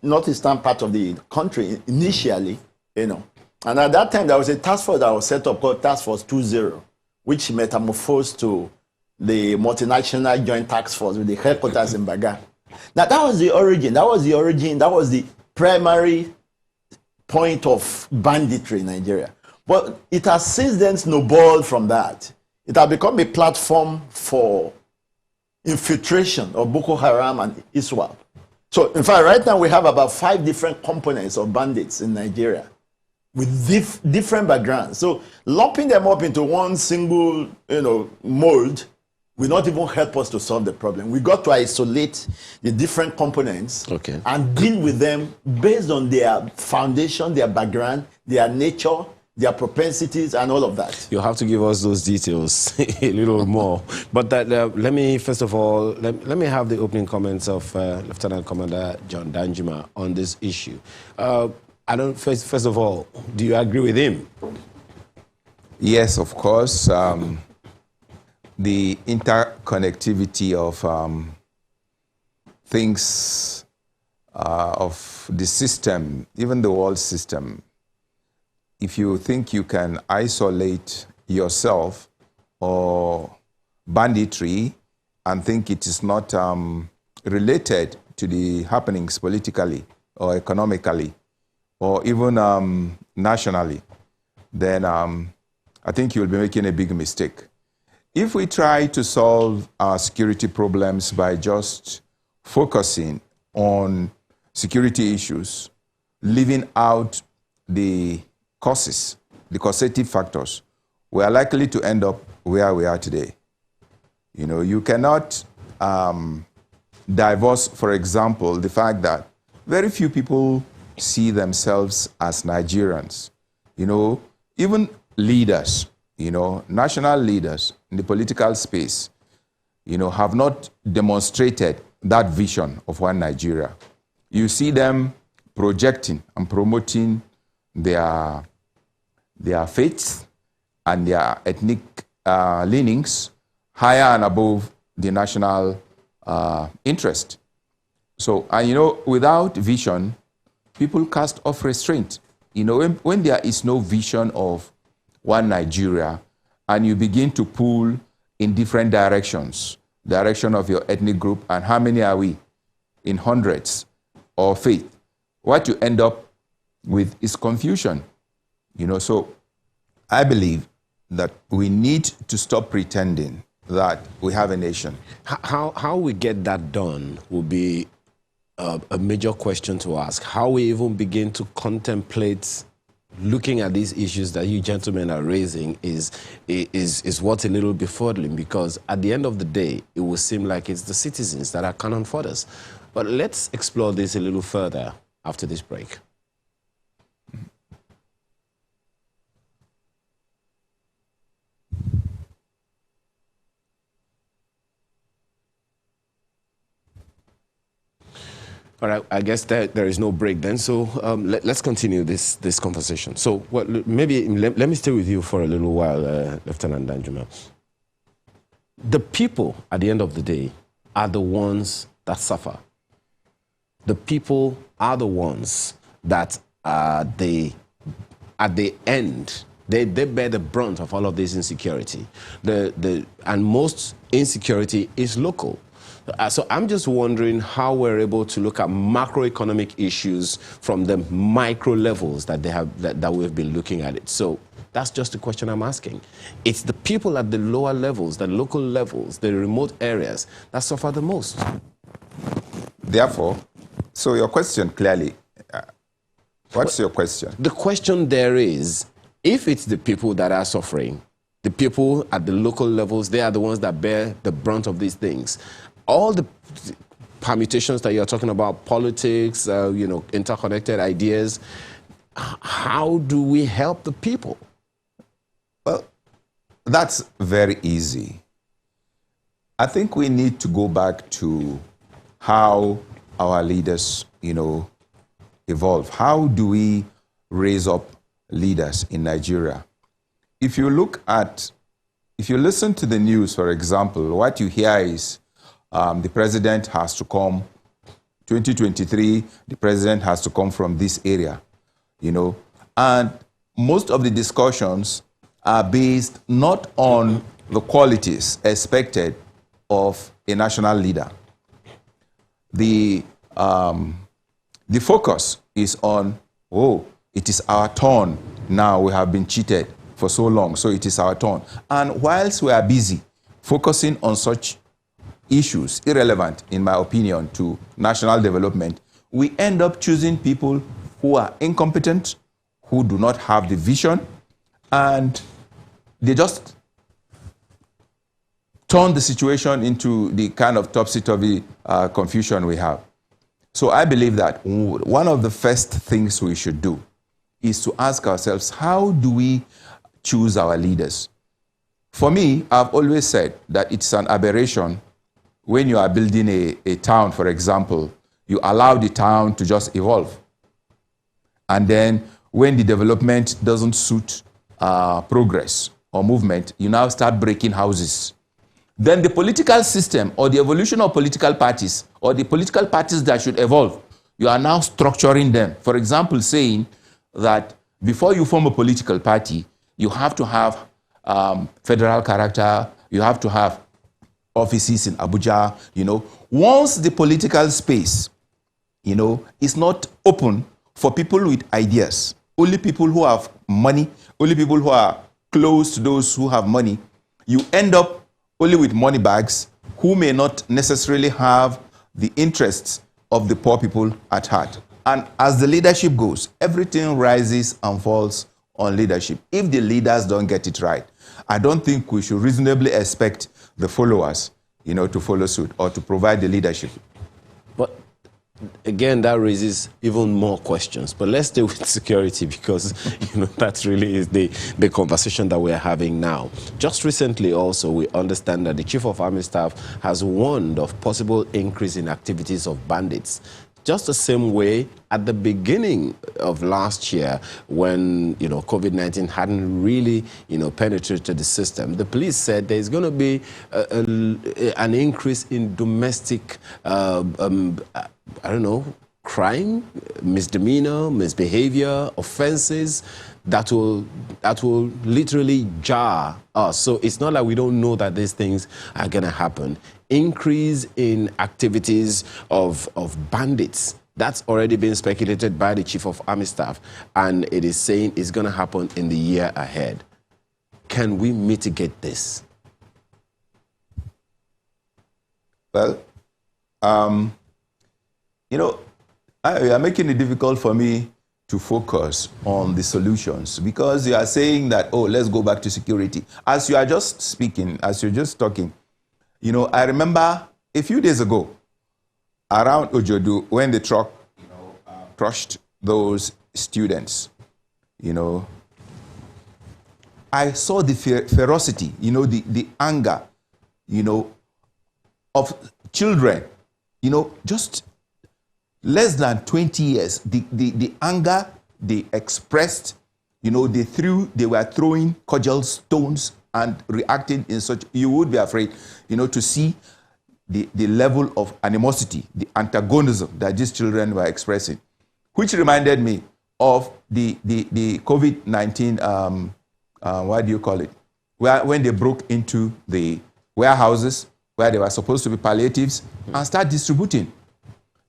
northeastern part of the country initially, And at that time, there was a task force that was set up called Task Force 2.0, which metamorphosed to the multinational joint task force with the headquarters in Baga. Now, that was the origin. That was the primary point of banditry in Nigeria. But it has since then snowballed from that. It has become a platform for infiltration of Boko Haram and ISWAP. So, in fact, right now we have about 5 different components of bandits in Nigeria with different backgrounds. So, lumping them up into one single, mold will not even help us to solve the problem. We got to isolate the different components and deal with them based on their foundation, their background, their nature, their propensities, and all of that. You'll have to give us those details a little more. But let me, first of all, let me have the opening comments of Lieutenant Commander John Danjuma on this issue. First of all, do you agree with him? Yes, of course. The interconnectivity of things, of the system, even the world system. If you think you can isolate yourself or banditry and think it is not related to the happenings politically or economically or even nationally, then I think you'll be making a big mistake. If we try to solve our security problems by just focusing on security issues, leaving out the causes, the causative factors, we are likely to end up where we are today. You cannot divorce, for example, the fact that very few people see themselves as Nigerians. Even leaders, national leaders in the political space, have not demonstrated that vision of one Nigeria. You see them projecting and promoting their faiths and their ethnic leanings higher and above the national interest. So, without vision, people cast off restraint. When there is no vision of one Nigeria, and you begin to pull in different directions, direction of your ethnic group, and how many are we? In hundreds, or faith. What you end up with is confusion. So I believe that we need to stop pretending that we have a nation. How we get that done will be a major question to ask. How we even begin to contemplate looking at these issues that you gentlemen are raising is what's a little befuddling, because at the end of the day, it will seem like it's the citizens that are cannon fodder. But let's explore this a little further after this break. All right, I guess there is no break then, so let's continue this conversation. So maybe let me stay with you for a little while, Lieutenant Danjuma. The people, at the end of the day, are the ones that suffer. The people are the ones that at the end, they bear the brunt of all of this insecurity. And most insecurity is local. So I'm just wondering how we're able to look at macroeconomic issues from the micro levels that we've been looking at it. So that's just the question I'm asking. It's the people at the lower levels, the local levels, the remote areas that suffer the most. Therefore, so your question clearly, what's your question? The question there is, if it's the people that are suffering, the people at the local levels, they are the ones that bear the brunt of these things. All the permutations that you're talking about, politics, interconnected ideas, how do we help the people? Well, that's very easy. I think we need to go back to how our leaders, evolve. How do we raise up leaders in Nigeria? If you listen to the news, for example, what you hear is the president has to come, 2023, the president has to come from this area, and most of the discussions are based not on the qualities expected of a national leader. The focus is on, it is our turn now. We have been cheated for so long, so it is our turn. And whilst we are busy focusing on such issues, irrelevant, in my opinion, to national development, we end up choosing people who are incompetent, who do not have the vision, and they just turn the situation into the kind of topsy-turvy confusion we have. So I believe that one of the first things we should do is to ask ourselves, how do we choose our leaders? For me, I've always said that it's an aberration when you are building a town, for example, you allow the town to just evolve. And then when the development doesn't suit progress or movement, you now start breaking houses. Then the political system or the evolution of political parties or the political parties that should evolve, you are now structuring them. For example, saying that before you form a political party, you have to have federal character, you have to have offices in Abuja, Once the political space, is not open for people with ideas, only people who have money, only people who are close to those who have money, you end up only with money bags who may not necessarily have the interests of the poor people at heart. And as the leadership goes, everything rises and falls on leadership. If the leaders don't get it right, I don't think we should reasonably expect the followers, to follow suit or to provide the leadership. But again, that raises even more questions. But let's stay with security because, that really is the conversation that we're having now. Just recently also, we understand that the Chief of Army Staff has warned of possible increase in activities of bandits. Just the same way at the beginning of last year when, COVID-19 hadn't really, penetrated the system, the police said there's going to be an increase in domestic, crime, misdemeanor, misbehavior, offenses that will literally jar us. So it's not like we don't know that these things are going to happen. Increase in activities of bandits. That's already been speculated by the Chief of Army Staff, and it is saying it's going to happen in the year ahead. Can we mitigate this? Well, you are making it difficult for me to focus on the solutions because you are saying that, let's go back to security. As you are just speaking, as you're just talking, I remember a few days ago around Ojodu when the truck, crushed those students, I saw the ferocity, the anger, of children, just less than 20 years, the anger they expressed, they were throwing cudgel stones and reacting in such, you would be afraid, to see the level of animosity, the antagonism that these children were expressing, which reminded me of the COVID-19, what do you call it, when they broke into the warehouses where they were supposed to be palliatives and start distributing.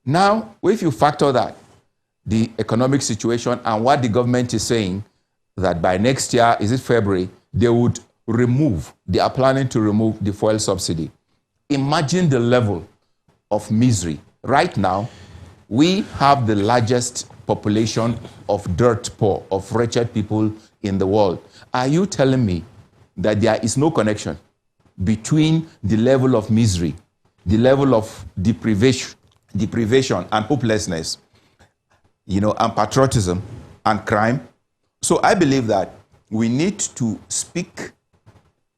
Now, if you factor that, the economic situation and what the government is saying, that by next year, is it February, they would they are planning to remove the fuel subsidy. Imagine the level of misery. Right now, we have the largest population of dirt poor, of wretched people in the world. Are you telling me that there is no connection between the level of misery, the level of deprivation and hopelessness, and patriotism, and crime. So I believe that we need to speak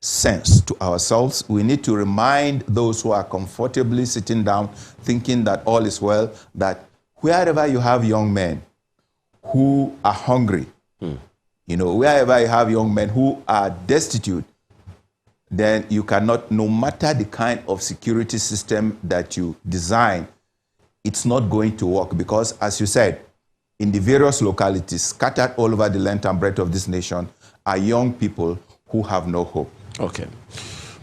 sense to ourselves. We need to remind those who are comfortably sitting down thinking that all is well, that wherever you have young men who are hungry, wherever you have young men who are destitute, then you cannot, no matter the kind of security system that you design, it's not going to work because, as you said, in the various localities scattered all over the length and breadth of this nation are young people who have no hope. Okay.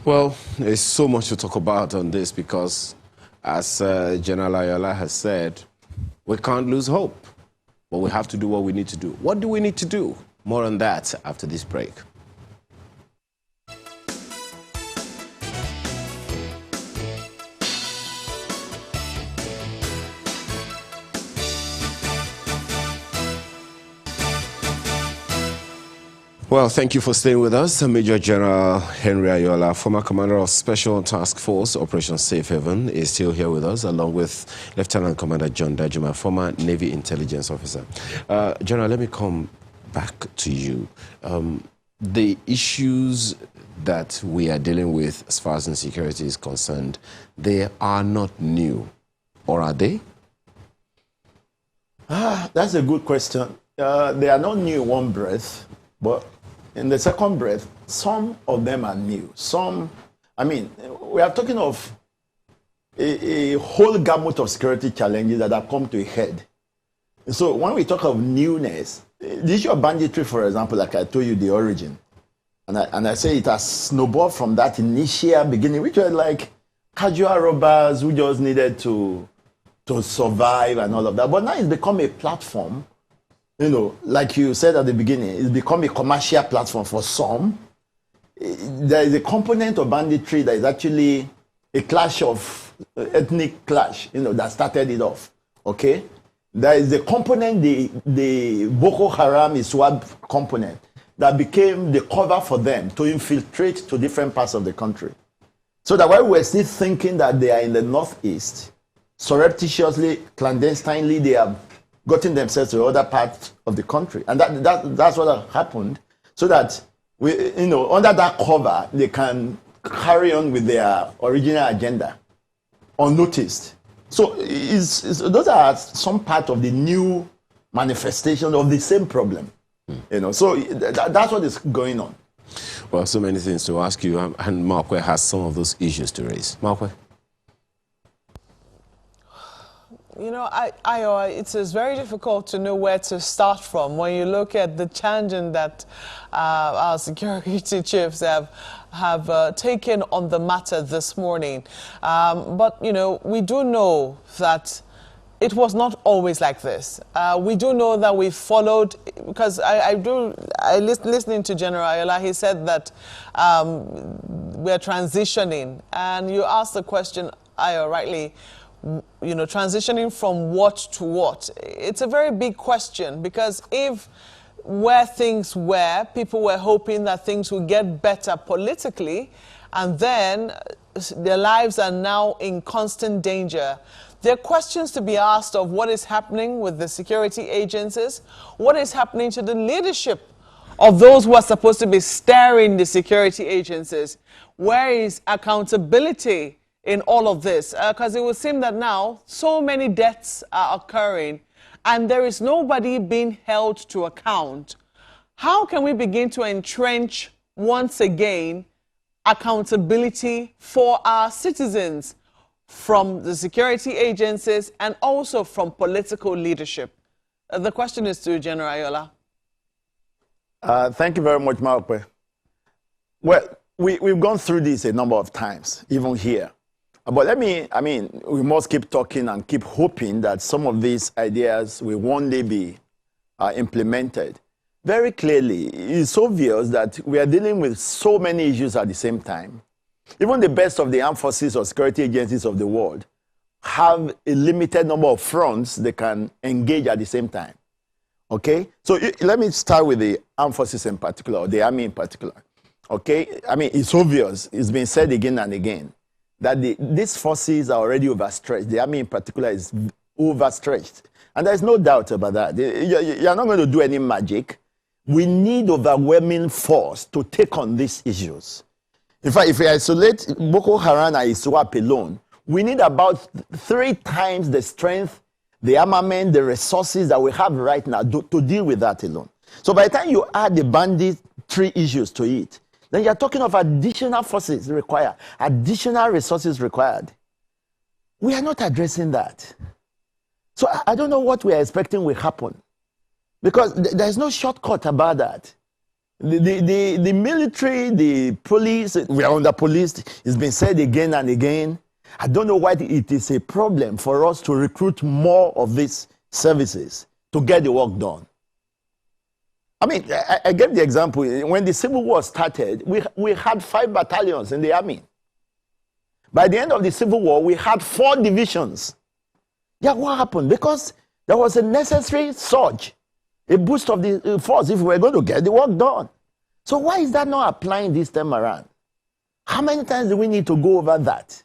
Well, there's so much to talk about on this because, as General Ayola has said, we can't lose hope, but we have to do what we need to do. What do we need to do? More on that after this break. Well, thank you for staying with us. Major General Henry Ayola, former commander of Special Task Force Operation Safe Haven, is still here with us, along with Lieutenant Commander John Dajuma, former Navy intelligence officer. General, let me come back to you. The issues that we are dealing with as far as insecurity is concerned, they are not new, or are they? That's a good question. They are not new in one breath, but in the second breath, some of them are new. We are talking of a whole gamut of security challenges that have come to a head. So when we talk of newness, the issue of banditry, for example, like I told you, the origin, and I say it has snowballed from that initial beginning, which were like casual robbers who just needed to survive and all of that. But now it's become a platform. Like you said at the beginning, it's become a commercial platform for some. There is a component of banditry that is actually a clash of ethnic clash, that started it off. Okay, there is a component, the Boko Haram ISWAP component, that became the cover for them to infiltrate to different parts of the country. So that while we're still thinking that they are in the northeast, surreptitiously, clandestinely, they have gotten themselves to other parts of the country. And that's what happened, so that, under that cover, they can carry on with their original agenda unnoticed. So those are some part of the new manifestation of the same problem. So that's what is going on. Well, so many things to ask you, and Markwe has some of those issues to raise. Markwe? It is very difficult to know where to start from when you look at the tangent that our security chiefs have taken on the matter this morning. But we do know that it was not always like this. We do know that we followed, because listening to General Ayola, he said that we're transitioning, and you asked the question, Ayo, rightly, transitioning from what to what? It's a very big question, because if where things were, people were hoping that things would get better politically, and then their lives are now in constant danger. There are questions to be asked of what is happening with the security agencies, what is happening to the leadership of those who are supposed to be steering the security agencies. Where is accountability in all of this? Because it would seem that now so many deaths are occurring and there is nobody being held to account. How can we begin to entrench once again accountability for our citizens from the security agencies and also from political leadership? The question is to General Ayola. Thank you very much, Markwe. Well, we've gone through this a number of times, even here. But we must keep talking and keep hoping that some of these ideas will one day be implemented. Very clearly, it's obvious that we are dealing with so many issues at the same time. Even the best of the armed forces or security agencies of the world have a limited number of fronts they can engage at the same time. Okay? So let me start with the armed forces in particular, or the army in particular. Okay? It's obvious, it's been said again and again, that these forces are already overstretched. The army in particular is overstretched. And there's no doubt about that. You're not going to do any magic. We need overwhelming force to take on these issues. In fact, if we isolate Boko Haram and ISWAP alone, we need about 3 times the strength, the armament, the resources that we have right now to deal with that alone. So by the time you add the banditry issues to it, then you're talking of additional forces required, additional resources required. We are not addressing that. So I don't know what we are expecting will happen, because there's no shortcut about that. The military, the police, we are under police. It's been said again and again. I don't know why it is a problem for us to recruit more of these services to get the work done. I mean, I gave the example. When the Civil War started, we had 5 battalions in the army. By the end of the Civil War, we had 4 divisions. Yeah, what happened? Because there was a necessary surge, a boost of the force if we were going to get the work done. So why is that not applying this time around? How many times do we need to go over that?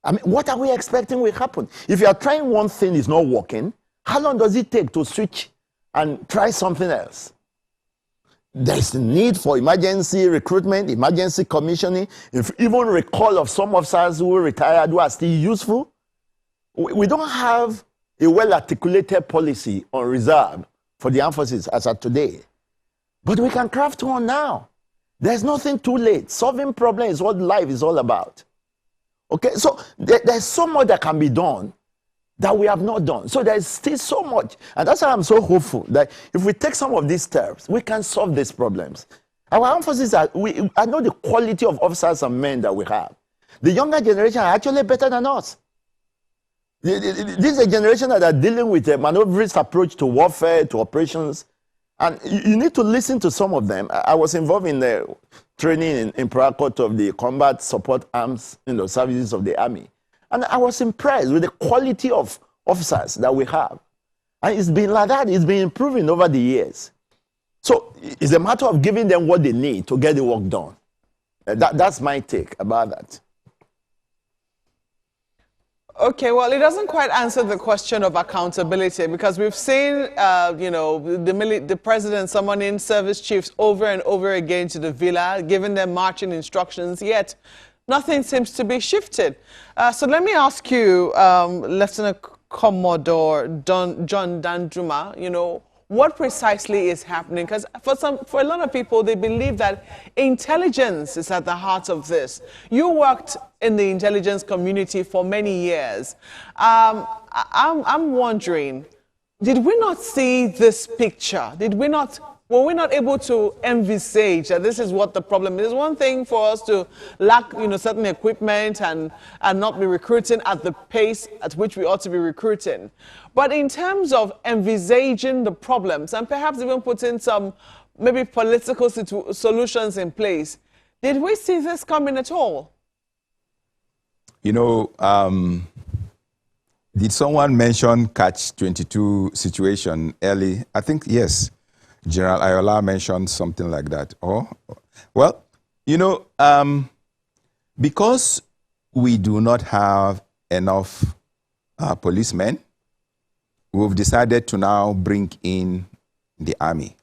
I mean, what are we expecting will happen? If you are trying one thing is not working, how long does it take to switch and try something else? There's a need for emergency recruitment, emergency commissioning, if even recall of some officers who retired who are still useful. We don't have a well-articulated policy on reserve for the armed forces as of today. But we can craft one now. There's nothing too late. Solving problems is what life is all about. Okay, so there's so much that can be done that we have not done. So there's still so much. And that's why I'm so hopeful that if we take some of these steps, we can solve these problems. Our armed forces I know the quality of officers and men that we have. The younger generation are actually better than us. This is a generation that are dealing with a maneuverist approach to warfare, to operations. And you need to listen to some of them. I was involved in the training in Pracourt of the combat support arms services of the army. And I was impressed with the quality of officers that we have. And it's been like that. It's been improving over the years. So it's a matter of giving them what they need to get the work done. That's my take about that. Okay, well, it doesn't quite answer the question of accountability, because we've seen, the president summoning service chiefs over and over again to the villa, giving them marching instructions, yet nothing seems to be shifted. So let me ask you, Lieutenant Commodore John Danjuma, what precisely is happening? Because for a lot of people, they believe that intelligence is at the heart of this. You worked in the intelligence community for many years. I'm wondering, did we not see this picture? Were we not able to envisage that this is what the problem is? One thing for us to lack, certain equipment and not be recruiting at the pace at which we ought to be recruiting. But in terms of envisaging the problems and perhaps even putting some maybe political solutions in place, did we see this coming at all? Did someone mention catch-22 situation early? I think yes. General Ayola mentioned something like that. Well, because we do not have enough policemen, we've decided to now bring in the army.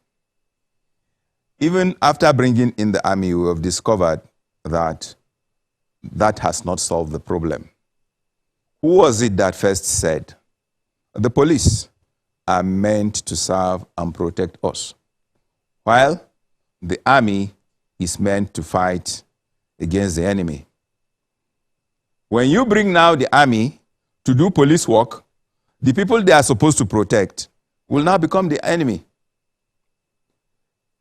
Even after bringing in the army, we have discovered that that has not solved the problem. Who was it that first said, the police are meant to serve and protect us, while the army is meant to fight against the enemy? When you bring now the army to do police work, the people they are supposed to protect will now become the enemy.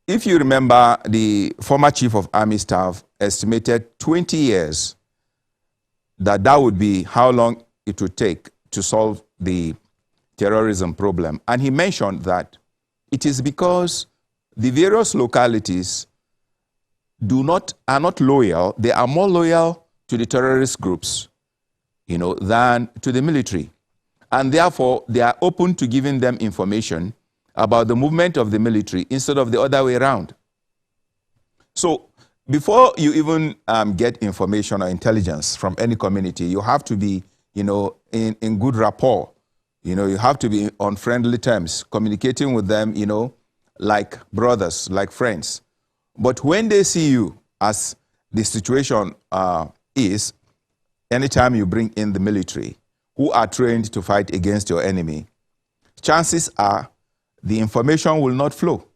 If you remember, the former chief of army staff estimated 20 years that would be how long it would take to solve the terrorism problem. And he mentioned that it is because the various localities are not loyal. They are more loyal to the terrorist groups, than to the military. And therefore, they are open to giving them information about the movement of the military instead of the other way around. So before you even get information or intelligence from any community, you have to be, in good rapport You know, you have to be on friendly terms, communicating with them, you know, like brothers, like friends. But when they see you, as the situation is, anytime you bring in the military, who are trained to fight against your enemy, chances are the information will not flow.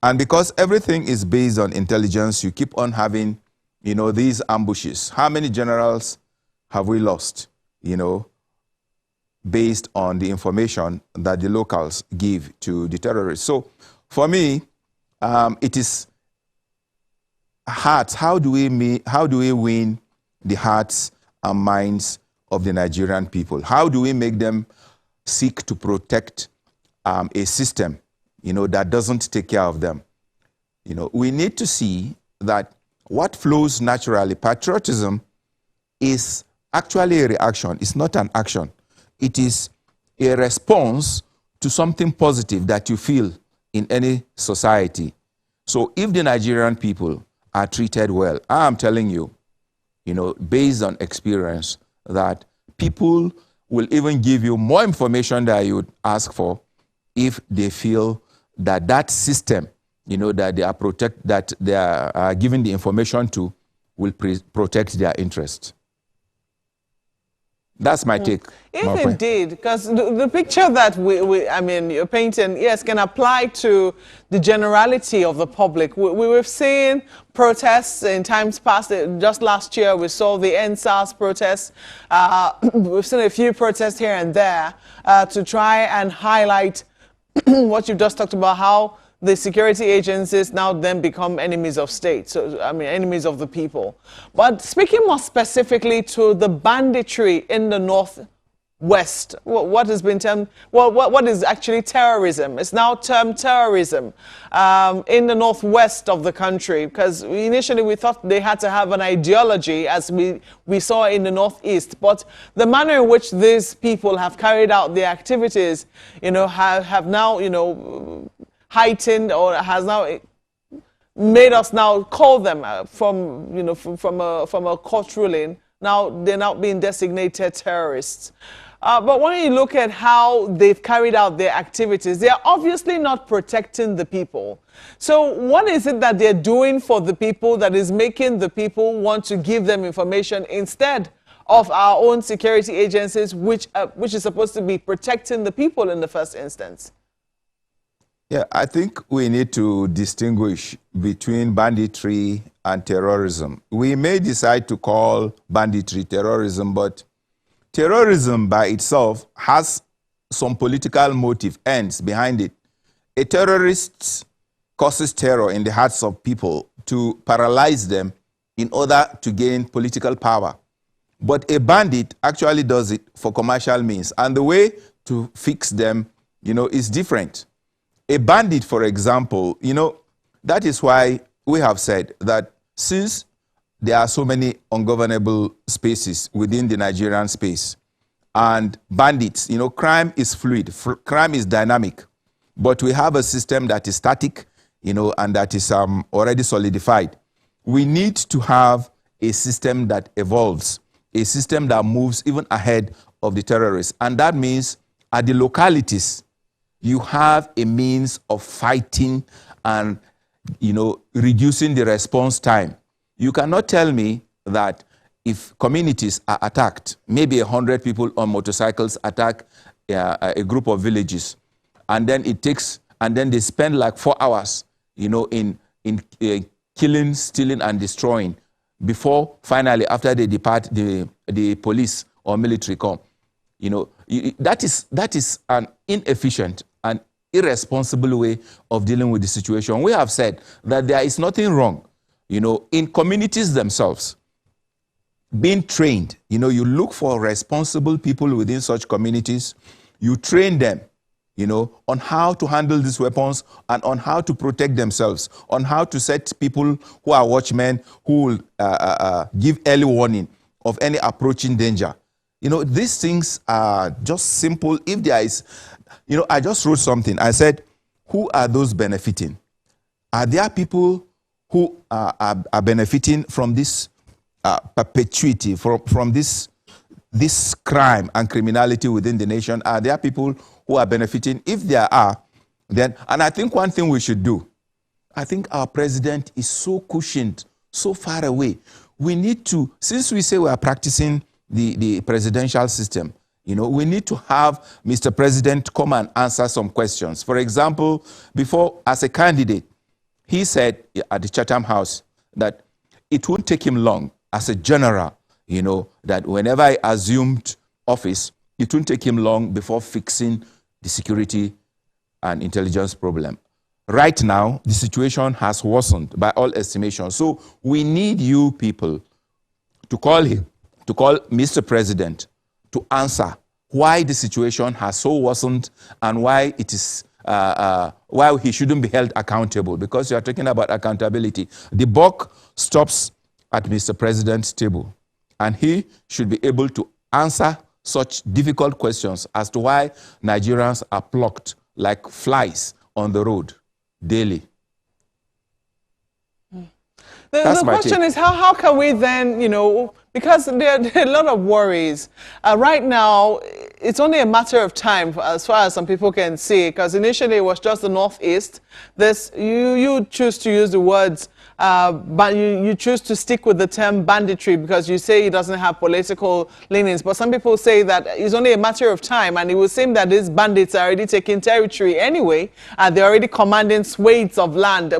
And because everything is based on intelligence, you keep on having, you know, these ambushes. How many generals have we lost, you know, based on the information that the locals give to the terrorists? So for me, it is hearts. How do we win the hearts and minds of the Nigerian people? How do we make them seek to protect a system, you know, that doesn't take care of them? You know, we need to see that what flows naturally, patriotism, is actually a reaction. It's not an action. It is a response to something positive that you feel in any society. So if the Nigerian people are treated well, I am telling you, you know, based on experience, that people will even give you more information that you would ask for if they feel that that system, you know, that they are giving the information to, will protect their interests. That's my take. If indeed, because the picture that I mean, you're painting, yes, can apply to the generality of the public. We've seen protests in times past. Just last year, we saw the NSAS protests. We've seen a few protests here and there to try and highlight what you've just talked about, how the security agencies now then become enemies of state, so I mean enemies of the people. But speaking more specifically to the banditry in the Northwest, what has been termed, what is actually terrorism? It's now termed terrorism in the Northwest of the country, because initially we thought they had to have an ideology, as we saw in the Northeast. But the manner in which these people have carried out their activities, you know, have now, you know, heightened, or has now made us now call them from, you know, from a court ruling. Now they're now being designated terrorists. But when you look at how they've carried out their activities, they're obviously not protecting the people. So what is it that they're doing for the people that is making the people want to give them information instead of our own security agencies, which is supposed to be protecting the people in the first instance? Yeah, I think we need to distinguish between banditry and terrorism. We may decide to call banditry terrorism, but terrorism by itself has some political motive, ends behind it. A terrorist causes terror in the hearts of people to paralyze them in order to gain political power. But a bandit actually does it for commercial means, and the way to fix them, you know, is different. A bandit, for example, you know, that is why we have said that since there are so many ungovernable spaces within the Nigerian space, and bandits, you know, crime is fluid, crime is dynamic, but we have a system that is static, you know, and that is already solidified. We need to have a system that evolves, a system that moves even ahead of the terrorists. And that means at the localities, you have a means of fighting and, you know, reducing the response time. You cannot tell me that if communities are attacked, maybe 100 people on motorcycles attack a group of villages, and then they spend like 4 hours, you know, in killing, stealing, and destroying, before finally, after they depart, the police or military come. You know, that is an inefficient and irresponsible way of dealing with the situation. We have said that there is nothing wrong, you know, in communities themselves being trained. You know, you look for responsible people within such communities, you train them, you know, on how to handle these weapons and on how to protect themselves, on how to set people who are watchmen who will give early warning of any approaching danger. You know, these things are just simple. If there is, you know, I just wrote something. I said, who are those benefiting? Are there people who are benefiting from this perpetuity, from this this crime and criminality within the nation? Are there people who are benefiting? If there are, then, and I think one thing we should do, I think our president is so cushioned, so far away. We need to, since we say we are practicing the presidential system, you know, we need to have Mr. President come and answer some questions. For example, before, as a candidate, he said at the Chatham House that it won't take him long as a general, you know, that whenever I assumed office, it won't take him long before fixing the security and intelligence problem. Right now, the situation has worsened by all estimations. So we need you people to call him, to call Mr. President to answer why the situation has so worsened and why it is why he shouldn't be held accountable, because you are talking about accountability. The buck stops at Mr. President's table, and he should be able to answer such difficult questions as to why Nigerians are plucked like flies on the road daily. The question is, how can we then, you know, because there are a lot of worries. Right now, it's only a matter of time as far as some people can see, because initially it was just the Northeast. This, you choose to use the words, but you choose to stick with the term banditry because you say it doesn't have political leanings. But some people say that it's only a matter of time, and it would seem that these bandits are already taking territory anyway, and they're already commanding swathes of land.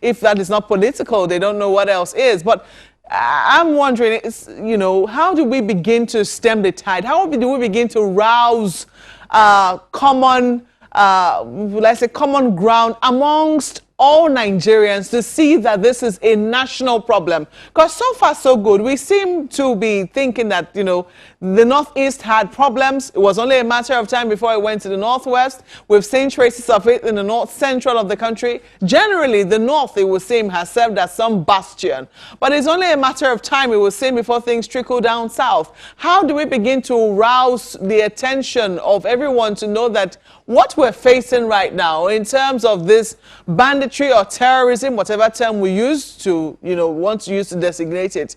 If that is not political, they don't know what else is. But I'm wondering, you know, how do we begin to stem the tide? How do we begin to rouse common, let's say, common ground amongst all Nigerians to see that this is a national problem? Because so far so good. We seem to be thinking that, you know, the Northeast had problems. It was only a matter of time before it went to the Northwest. We've seen traces of it in the North Central of the country. Generally, the North, it would seem, has served as some bastion. But it's only a matter of time, it would seem, before things trickle down south. How do we begin to rouse the attention of everyone to know that what we're facing right now in terms of this banditry or terrorism, whatever term we use to, you know, want to use to designate it,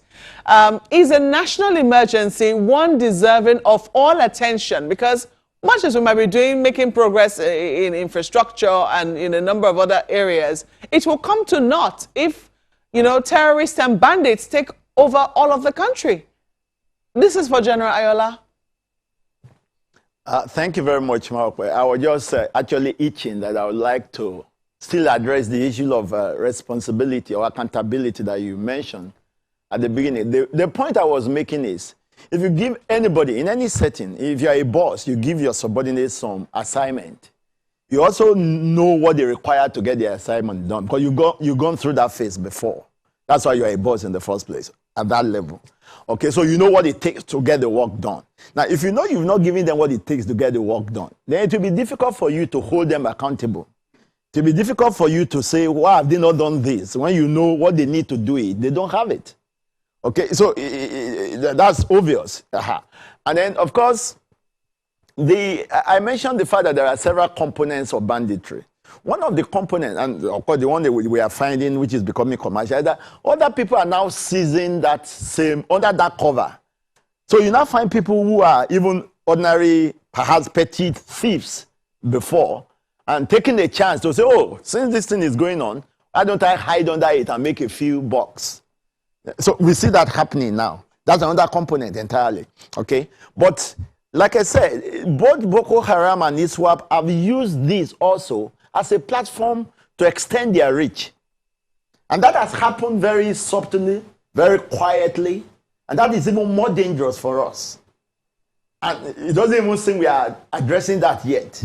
is a national emergency, one deserving of all attention? Because much as we might be making progress in infrastructure and in a number of other areas, it will come to naught if, you know, terrorists and bandits take over all of the country. This is for General Ayola. Thank you very much, Mark. I was just actually itching that I would like to still address the issue of responsibility or accountability that you mentioned at the beginning. The point I was making is, if you give anybody in any setting, if you're a boss, you give your subordinates some assignment. You also know what they require to get their assignment done, because you've gone through that phase before. That's why you're a boss in the first place, at that level. Okay, so you know what it takes to get the work done. Now, if you know you've not given them what it takes to get the work done, then it will be difficult for you to hold them accountable. It will be difficult for you to say, why have they not done this? When you know what they need to do it, they don't have it. Okay, so that's obvious. And then, of course, I mentioned the fact that there are several components of banditry. One of the components, and of course the one that we are finding, which is becoming commercial, is that other people are now seizing that same, under that cover. So you now find people who are even ordinary, perhaps petty thieves before, and taking a chance to say, oh, since this thing is going on, why don't I hide under it and make a few bucks? So we see that happening now. That's another component entirely, okay? But like I said, both Boko Haram and ISWAP have used this also as a platform to extend their reach. And that has happened very subtly, very quietly, and that is even more dangerous for us. And it doesn't even seem we are addressing that yet.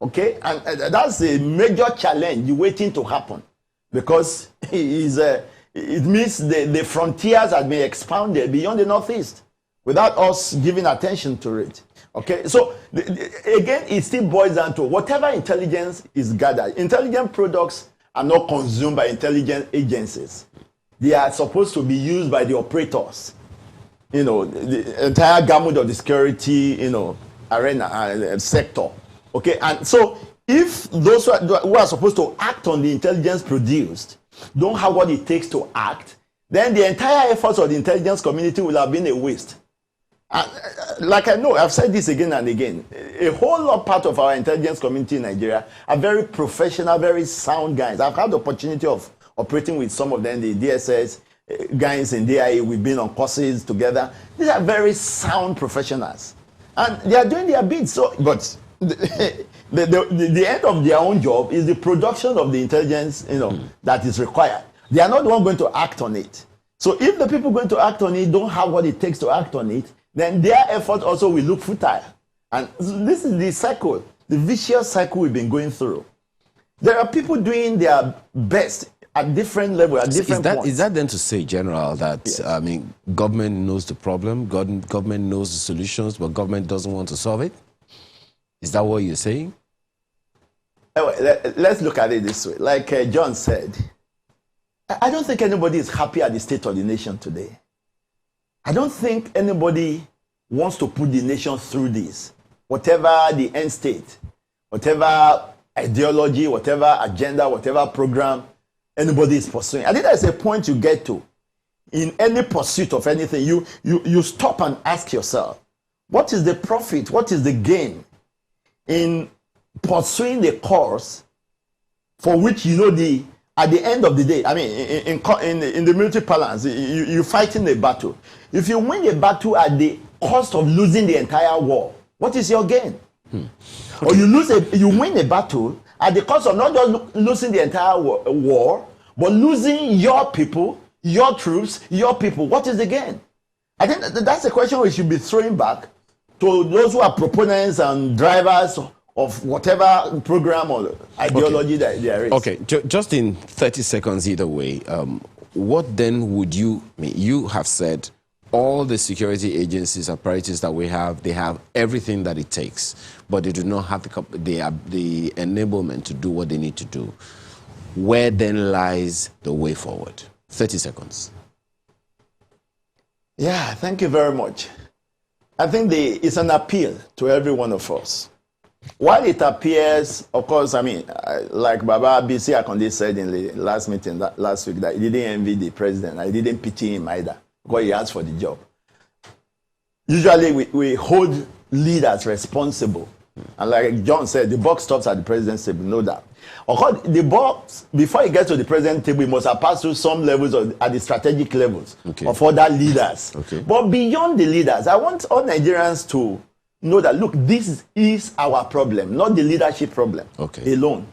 Okay? And that's a major challenge waiting to happen, because it means the frontiers have been expanded beyond the Northeast without us giving attention to it. Okay, so again, it still boils down to whatever intelligence is gathered. Intelligent products are not consumed by intelligence agencies. They are supposed to be used by the operators. You know, the entire gamut of the security, you know, arena and sector. Okay, and so if those who are supposed to act on the intelligence produced don't have what it takes to act, then the entire efforts of the intelligence community will have been a waste. Like I know, I've said this again and again. A whole lot part of our intelligence community in Nigeria are very professional, very sound guys. I've had the opportunity of operating with some of them, the DSS guys in DIA. We've been on courses together. These are very sound professionals, and they are doing their bit. So, but the end of their own job is the production of the intelligence, that is required. They are not the one going to act on it. So if the people going to act on it don't have what it takes to act on it, then their effort also will look futile. And this is the cycle, the vicious cycle we've been going through. There are people doing their best at different levels, at different points. Is that then to say, General, that, Yes. government knows the problem, government knows the solutions, but government doesn't want to solve it? Is that what you're saying? Let's look at it this way. Like John said, I don't think anybody is happy at the state of the nation today. I don't think anybody wants to put the nation through this. Whatever the end state, whatever ideology, whatever agenda, whatever program anybody is pursuing. I think there's a point you get to in any pursuit of anything. You stop and ask yourself, what is the profit? What is the gain in pursuing the course for which at the end of the day, in the military parlance, you're fighting a battle. If you win a battle at the cost of losing the entire war, what is your gain? Okay. Or you win a battle at the cost of not just losing the entire war, but losing your people, your troops, your people. What is the gain? I think that's a question we should be throwing back to those who are proponents and drivers of whatever program or ideology that there is. Okay, just in 30 seconds either way, what then would you have said all the security agencies, apparatus that we have, they have everything that it takes, but they do not have the enablement to do what they need to do. Where then lies the way forward? 30 seconds. Yeah, thank you very much. I think it's an appeal to every one of us. While it appears, of course, like Baba BC Akonde said in the last meeting last week, that he didn't envy the president. I didn't pity him either, because he asked for the job. Usually we hold leaders responsible. And like John said, the buck stops at the president's table, no doubt. Of course, the buck, before he gets to the president's table, he must have passed through some levels at the strategic levels of other leaders. Okay. But beyond the leaders, I want all Nigerians to know that, look, this is our problem, not the leadership problem alone.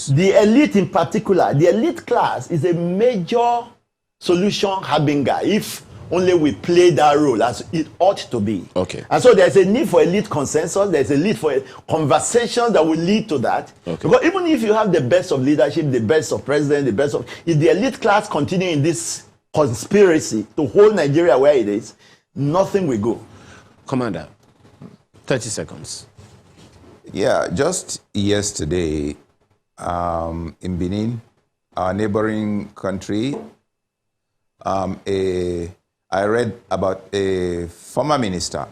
The elite in particular, the elite class is a major solution harbinger if only we play that role as it ought to be. Okay. And so there's a need for elite consensus, there's a need for conversations that will lead to that. Okay. Because even if you have the best of leadership, the best of president, if the elite class continue in this conspiracy to hold Nigeria where it is, nothing will go. Commander, 30 seconds. Yeah, just yesterday in Benin, our neighboring country, I read about a former minister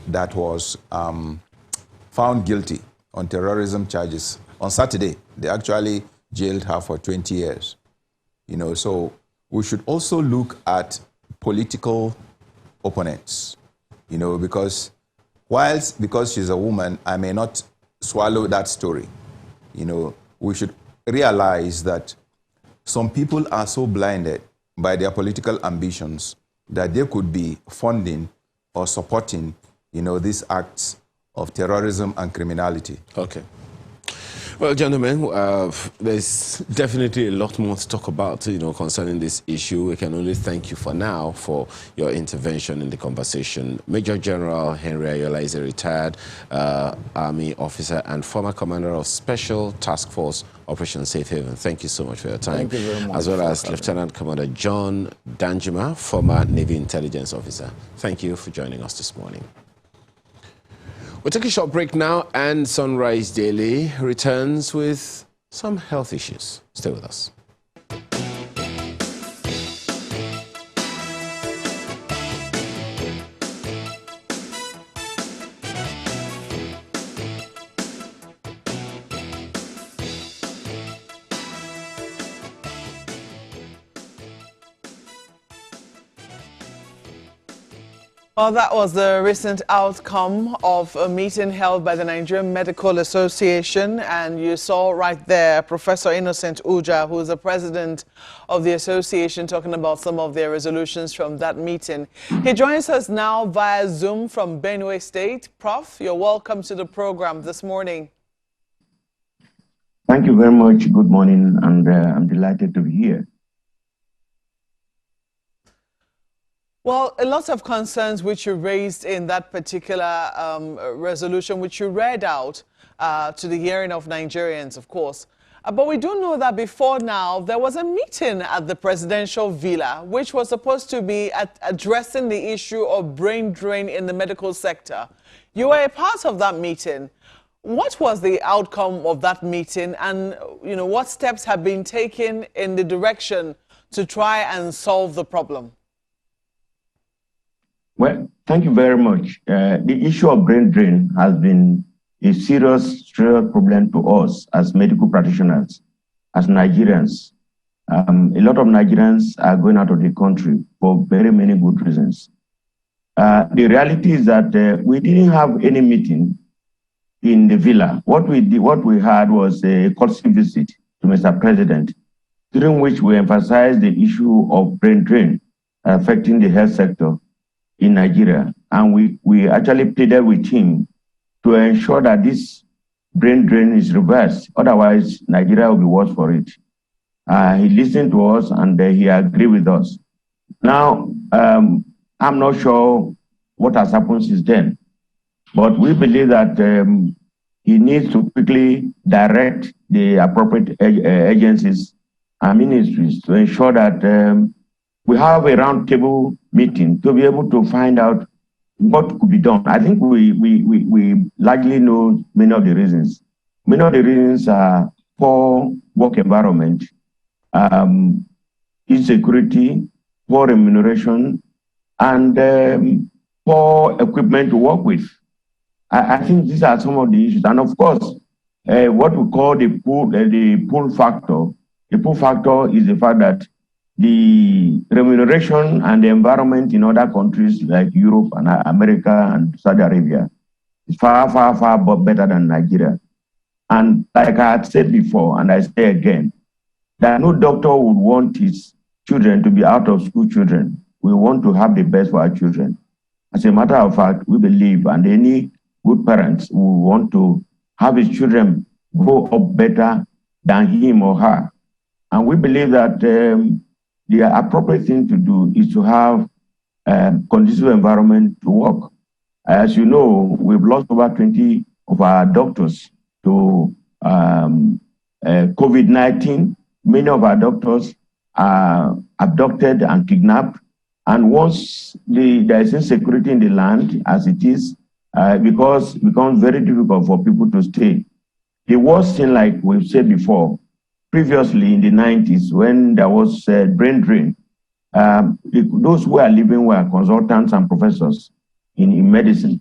that was found guilty on terrorism charges. On Saturday, they actually jailed her for 20 years. So we should also look at political opponents, because she's a woman, I may not swallow that story. We should realize that some people are so blinded by their political ambitions that they could be funding or supporting, these acts of terrorism and criminality. Okay. Well, gentlemen, there's definitely a lot more to talk about, concerning this issue. We can only thank you for now for your intervention in the conversation. Major General Henry Ayola is a retired Army officer and former commander of Special Task Force Operation Safe Haven. Thank you so much for your time. Thank you very much. As well as Lieutenant Commander John Danjuma, former Navy Intelligence Officer. Thank you for joining us this morning. We'll take a short break now, and Sunrise Daily returns with some health issues. Stay with us. Well, that was the recent outcome of a meeting held by the Nigerian Medical Association. And you saw right there Professor Innocent Uja, who is the president of the association, talking about some of their resolutions from that meeting. He joins us now via Zoom from Benue State. Prof, you're welcome to the program this morning. Thank you very much. Good morning, and I'm delighted to be here. Well, a lot of concerns which you raised in that particular resolution, which you read out to the hearing of Nigerians, of course. But we do know that before now, there was a meeting at the presidential villa, which was supposed to be addressing the issue of brain drain in the medical sector. You were a part of that meeting. What was the outcome of that meeting, and what steps have been taken in the direction to try and solve the problem? Well, thank you very much. The issue of brain drain has been a serious problem to us as medical practitioners, as Nigerians. A lot of Nigerians are going out of the country for very many good reasons. The reality is that we didn't have any meeting in the villa. What we had was a courtesy visit to Mr. President, during which we emphasized the issue of brain drain affecting the health sector in Nigeria. And we actually pleaded with him to ensure that this brain drain is reversed. Otherwise, Nigeria will be worse for it. He listened to us and he agreed with us. Now, I'm not sure what has happened since then, but we believe that he needs to quickly direct the appropriate agencies and ministries to ensure that we have a roundtable meeting to be able to find out what could be done. I think we largely know many of the reasons. Many of the reasons are poor work environment, insecurity, poor remuneration, and poor equipment to work with. I think these are some of the issues. And of course, what we call the pull factor. The pull factor is the fact that the remuneration and the environment in other countries like Europe and America and Saudi Arabia is far, far, far better than Nigeria. And like I had said before, and I say again, that no doctor would want his children to be out of school children. We want to have the best for our children. As a matter of fact, we believe, and any good parents who want to have his children grow up better than him or her. And we believe that the appropriate thing to do is to have a conducive environment to work. As you know, we've lost over 20 of our doctors to COVID-19. Many of our doctors are abducted and kidnapped. And once there is insecurity in the land, as it is, because it becomes very difficult for people to stay. The worst thing, like we've said before, previously in the 90s, when there was brain drain, those who are living were consultants and professors in medicine.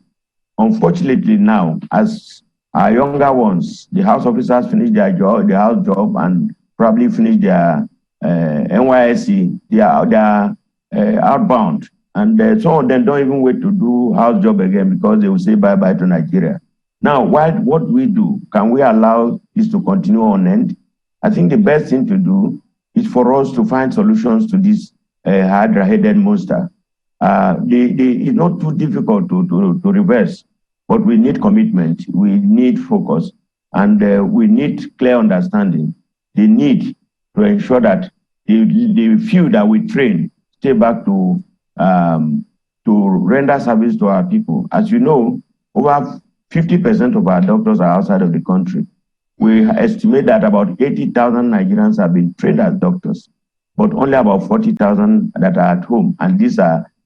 Unfortunately now, as our younger ones, the house officers finish their job, their house job, and probably finish their NYSC, they are outbound. And some of them don't even wait to do house job again because they will say bye-bye to Nigeria. Now, what we do? Can we allow this to continue on end? I think the best thing to do is for us to find solutions to this hydra-headed monster. It's not too difficult to reverse, but we need commitment, we need focus, and we need clear understanding. The need to ensure that the few that we train stay back to render service to our people. As you know, over 50% of our doctors are outside of the country. We estimate that about 80,000 Nigerians have been trained as doctors, but only about 40,000 that are at home. And this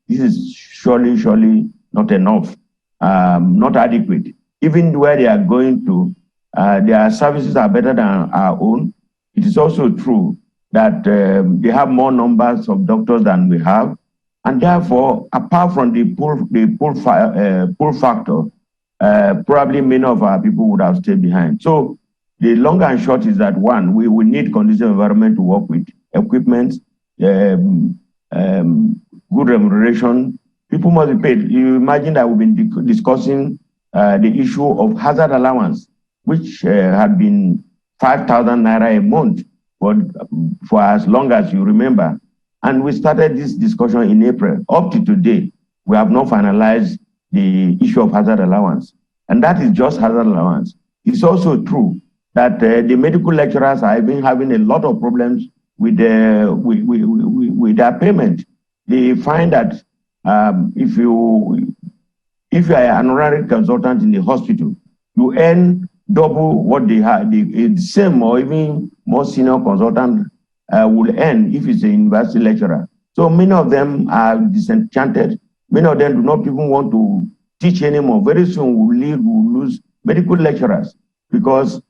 is surely not enough, not adequate. Even where they are going to, their services are better than our own. It is also true that they have more numbers of doctors than we have. And therefore, apart from the pull factor, probably many of our people would have stayed behind. So the long and short is that, one, we need conducive environment to work with, equipment, good remuneration, People must be paid. You imagine that we've been discussing the issue of hazard allowance, which had been 5,000 naira a month for as long as you remember. And we started this discussion in April. Up to today, we have not finalized the issue of hazard allowance. And that is just hazard allowance. It's also true that the medical lecturers have been having a lot of problems with their payment. They find that if you are an honorary consultant in the hospital, you earn double what they have. The same or even more senior consultant will earn if it's a university lecturer. So many of them are disenchanted. Many of them do not even want to teach anymore. Very soon we'll lose medical lecturers because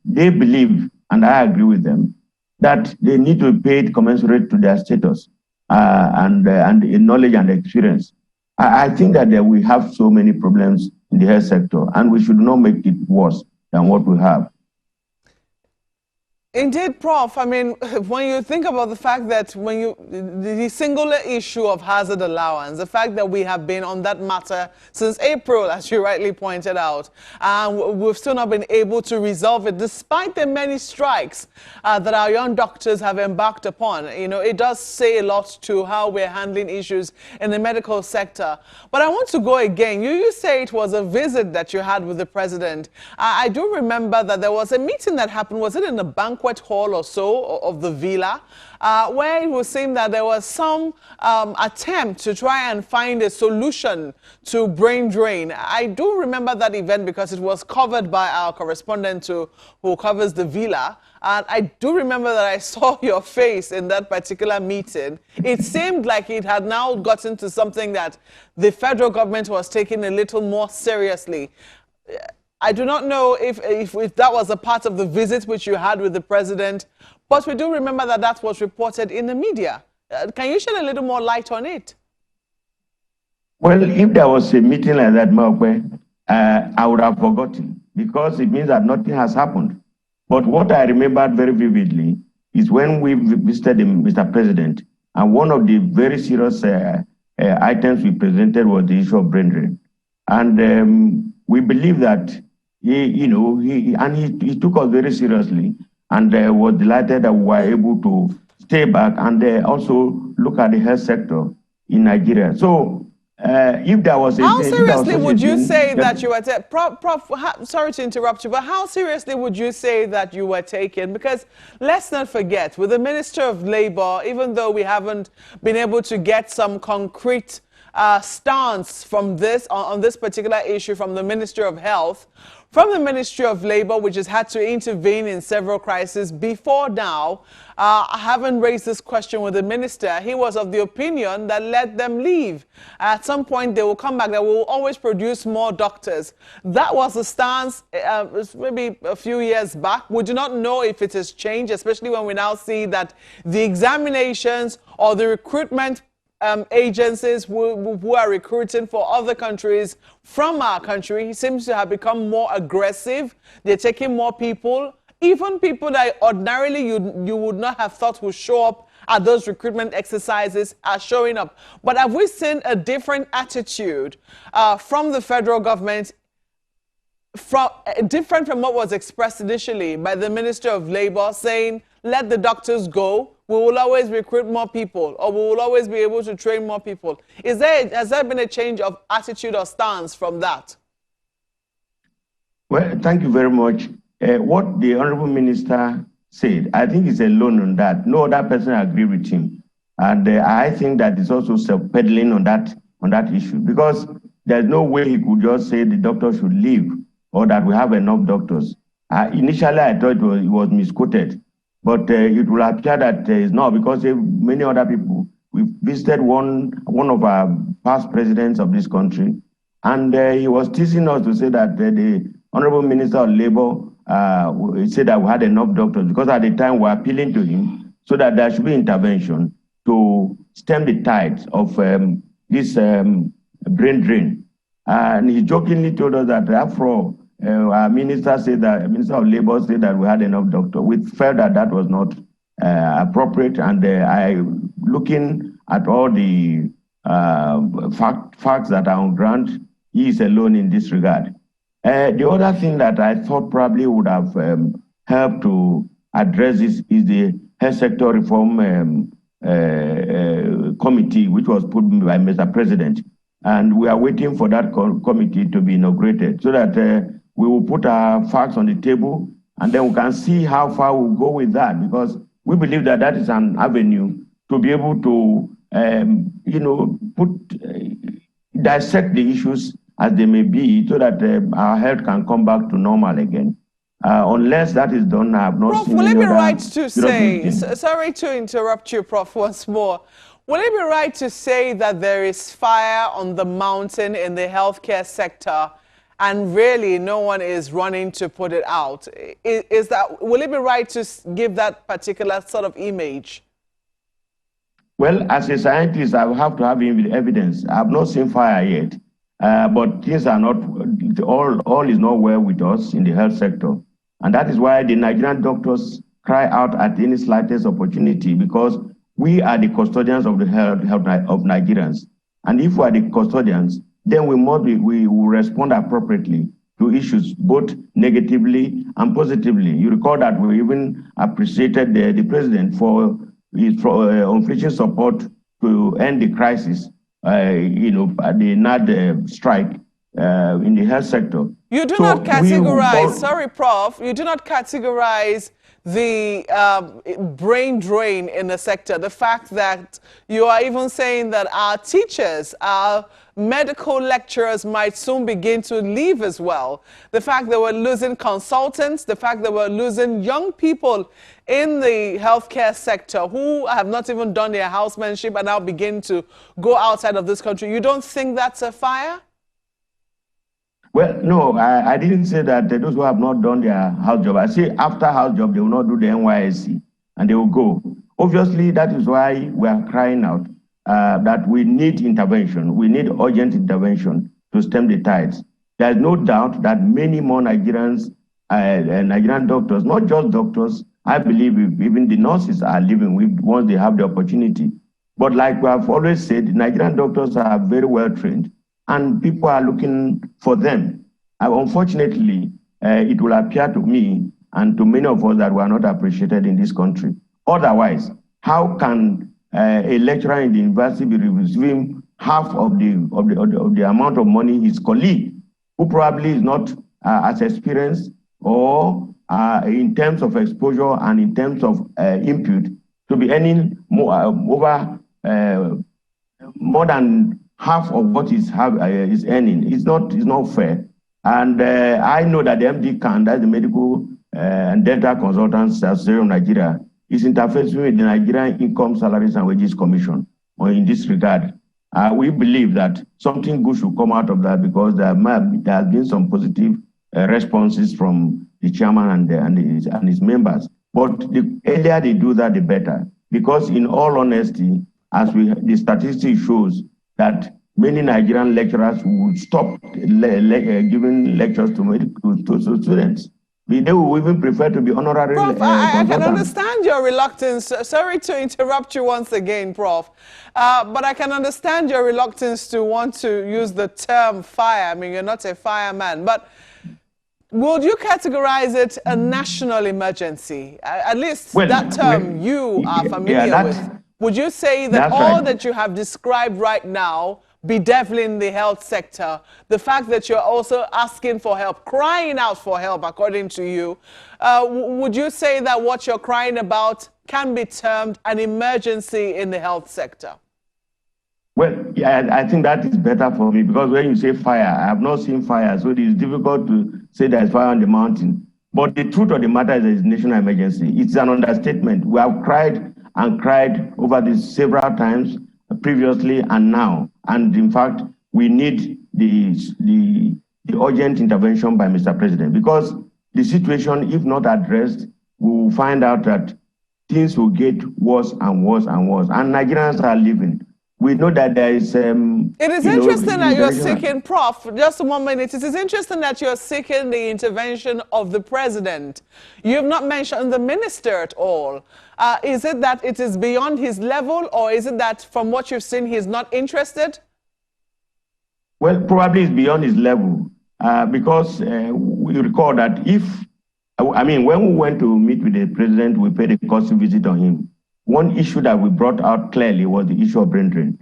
they believe, and I agree with them, that they need to be paid commensurate to their status and knowledge and experience. I think that we have so many problems in the health sector, and we should not make it worse than what we have. Indeed, Prof. I mean, when you think about the fact that the singular issue of hazard allowance, the fact that we have been on that matter since April, as you rightly pointed out, and we've still not been able to resolve it, despite the many strikes that our young doctors have embarked upon. You know, it does say a lot to how we're handling issues in the medical sector. But I want to go again. You say it was a visit that you had with the president. I do remember that there was a meeting that happened. Was it in the banquet hall or so of the villa, where it was saying that there was some attempt to try and find a solution to brain drain. I do remember that event because it was covered by our correspondent who covers the villa. And I do remember that I saw your face in that particular meeting. It seemed like it had now gotten to something that the federal government was taking a little more seriously. I do not know if that was a part of the visit which you had with the president, but we do remember that that was reported in the media. Can you shed a little more light on it? Well, if there was a meeting like that, I would have forgotten because it means that nothing has happened. But what I remembered very vividly is when we visited Mr. President, and one of the very serious items we presented was the issue of brain drain. And we believe that he took us very seriously and was delighted that we were able to stay back and also look at the health sector in Nigeria. So if there was how seriously would you say that you were Prof, sorry to interrupt you, but how seriously would you say that you were taken? Because let's not forget, with the Minister of Labor, even though we haven't been able to get some concrete stance from this on this particular issue from the Ministry of Health, from the Ministry of Labor, which has had to intervene in several crises before now, I haven't raised this question with the minister. He was of the opinion that let them leave. At some point, they will come back. They will always produce more doctors. That was the stance maybe a few years back. We do not know if it has changed, especially when we now see that the examinations or the recruitment agencies who are recruiting for other countries from our country seems to have become more aggressive. They're taking more people, even people that ordinarily you would not have thought would show up at those recruitment exercises are showing up. But have we seen a different attitude from the federal government, different from what was expressed initially by the Minister of Labor, saying, let the doctors go, we will always recruit more people, or we will always be able to train more people? Has there been a change of attitude or stance from that? Well, thank you very much. What the Honorable Minister said, I think he's alone on that. No other person agreed with him. And I think that it's also self-peddling on that issue, because there's no way he could just say the doctor should leave or that we have enough doctors. Initially, I thought it was misquoted. But it will appear that it's not, because many other people, we visited one of our past presidents of this country, and he was teasing us to say that the Honorable Minister of Labor said that we had enough doctors, because at the time we were appealing to him so that there should be intervention to stem the tide of this brain drain. And he jokingly told us that after all, our Minister of Labor said that we had enough doctors. We felt that that was not appropriate, and looking at all the facts that are on ground. He is alone in this regard. The other thing that I thought probably would have helped to address this is the health sector reform committee, which was put by Mr. President. And we are waiting for that committee to be inaugurated so that we will put our facts on the table and then we can see how far we'll go with that, because we believe that that is an avenue to be able to, dissect the issues as they may be so that our health can come back to normal again. Unless that is done, I have not Prof, seen will it any be other right to say, thing. sorry to interrupt you, Prof, once more. Will it be right to say that there is fire on the mountain in the healthcare sector and really no one is running to put it out? Will it be right to give that particular sort of image? Well, as a scientist, I will have to have evidence. I have not seen fire yet, but things are not, all is not well with us in the health sector. And that is why the Nigerian doctors cry out at any slightest opportunity, because we are the custodians of the health of Nigerians. And if we are the custodians, then we will respond appropriately to issues, both negatively and positively. You recall that we even appreciated the president for his unflinching support to end the crisis, the NAD strike in the health sector. You do not categorize, sorry, Prof, you do not categorize the brain drain in the sector. The fact that you are even saying that our teachers, our medical lecturers might soon begin to leave as well. The fact that we're losing consultants, the fact that we're losing young people in the healthcare sector who have not even done their housemanship and now begin to go outside of this country. You don't think that's a fire? Well, no, I didn't say that those who have not done their house job. I say after house job, they will not do the NYSC and they will go. Obviously, that is why we are crying out that we need intervention. We need urgent intervention to stem the tides. There is no doubt that many more Nigerians, Nigerian doctors, not just doctors, I believe even the nurses are leaving once they have the opportunity. But like we have always said, Nigerian doctors are very well trained, and people are looking for them. Unfortunately, it will appear to me and to many of us that we are not appreciated in this country. Otherwise, how can a lecturer in the university be receiving half of the amount of money his colleague, who probably is not as experienced or in terms of exposure and in terms of input, to be earning more than half of what is earning? It's not fair. And I know that the MD that's the Medical and Dental Consultants Association of Nigeria, is interfacing with the Nigerian Income, Salaries and Wages Commission in this regard. We believe that something good should come out of that, because there has been some positive responses from the chairman and his members. But the earlier they do that, the better. Because in all honesty, the statistics shows that many Nigerian lecturers would stop giving lectures to students. They will even prefer to be honorary. Prof, I can understand your reluctance. Sorry to interrupt you once again, Prof. But I can understand your reluctance to want to use the term fire. I mean, you're not a fireman. But would you categorize it a national emergency? At least that term you are familiar with. Would you say that all that you have described right now, bedeviling the health sector, the fact that you're also asking for help, crying out for help, according to you, would you say that what you're crying about can be termed an emergency in the health sector? Well, yeah, I think that is better for me, because when you say fire, I have not seen fire, so it is difficult to say there's fire on the mountain. But the truth of the matter is it's a national emergency. It's an understatement. We have cried and cried over this several times previously and now. And in fact, we need the urgent intervention by Mr. President, because the situation, if not addressed, we will find out that things will get worse and worse and worse. And Nigerians are living. We know that there is... it is interesting that you're seeking, Prof, just 1 minute. It is interesting that you're seeking the intervention of the president. You have not mentioned the minister at all. Is it that it is beyond his level, or is it that from what you've seen, he's not interested? Well, probably it's beyond his level because we recall that when we went to meet with the president, we paid a courtesy visit on him. One issue that we brought out clearly was the issue of brain drain.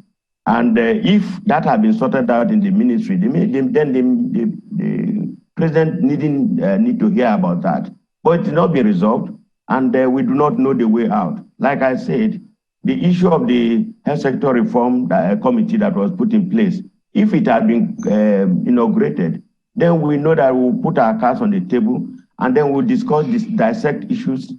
And if that had been sorted out in the ministry, then the president need to hear about that. But it did not be resolved, and we do not know the way out. Like I said, the issue of the health sector reform committee that was put in place, if it had been inaugurated, then we know that we'll put our cards on the table, and then we'll discuss, dissect issues,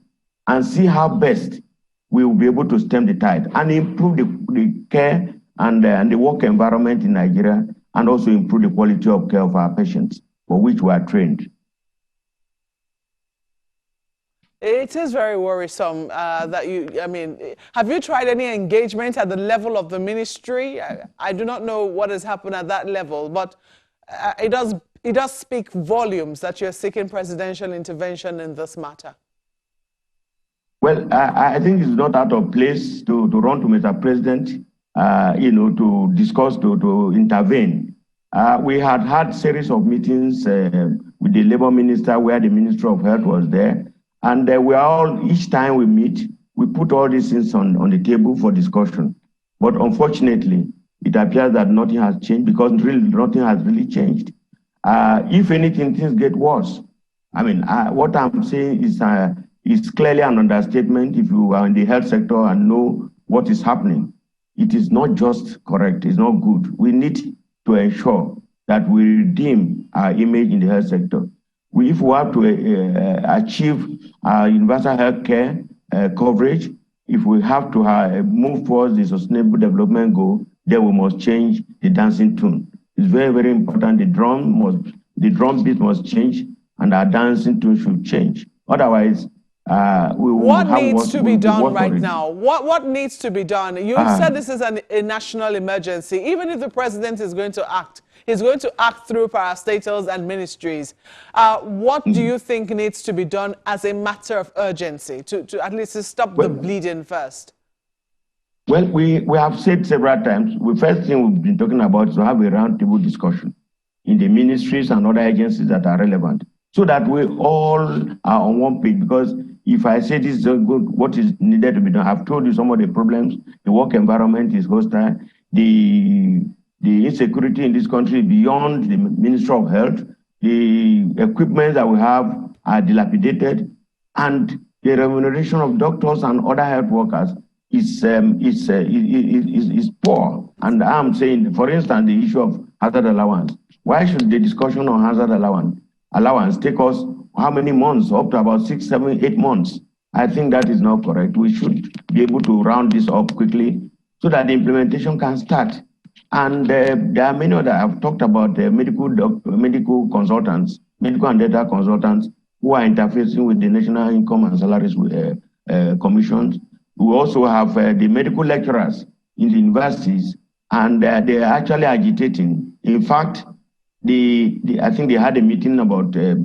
and see how best we will be able to stem the tide and improve the care and the work environment in Nigeria, and also improve the quality of care of our patients, for which we are trained. It is very worrisome that have you tried any engagement at the level of the ministry? I do not know what has happened at that level, but it does speak volumes that you're seeking presidential intervention in this matter. Well, I think it's not out of place to run to Mr. President, to discuss, to intervene. We had series of meetings with the Labor Minister, where the Minister of Health was there. And each time we meet, we put all these things on the table for discussion. But unfortunately, it appears that nothing has changed, because really nothing has really changed. If anything, things get worse. What I'm saying is clearly an understatement. If you are in the health sector and know what is happening, it is not just correct, it's not good. We need to ensure that we redeem our image in the health sector. If we have to achieve universal health care coverage, if we have to move towards the sustainable development goal, then we must change the dancing tune. It's very, very important. The drum beat must change, and our dancing tune should change. Otherwise, what needs to be done right now? What needs to be done? You said this is a national emergency. Even if the president is going to act, he's going to act through parastatals and ministries. What do you think needs to be done as a matter of urgency to at least stop the bleeding first? Well, we have said several times, the first thing we've been talking about is to have a roundtable discussion in the ministries and other agencies that are relevant, so that we all are on one page. Because if I say this is good, what is needed to be done? I've told you some of the problems. The work environment is hostile. The insecurity in this country beyond the Ministry of Health. The equipment that we have are dilapidated, and the remuneration of doctors and other health workers is poor. And I'm saying, for instance, the issue of hazard allowance. Why should the discussion on hazard allowance take us how many months? Up to about 6, 7, 8 months. I think that is not correct. We should be able to round this up quickly so that the implementation can start. And there are many others. I've talked about medical consultants, medical and data consultants who are interfacing with the National Income and Salaries Commissions. We also have the medical lecturers in the universities, and they are actually agitating. In fact, I think they had a meeting about, either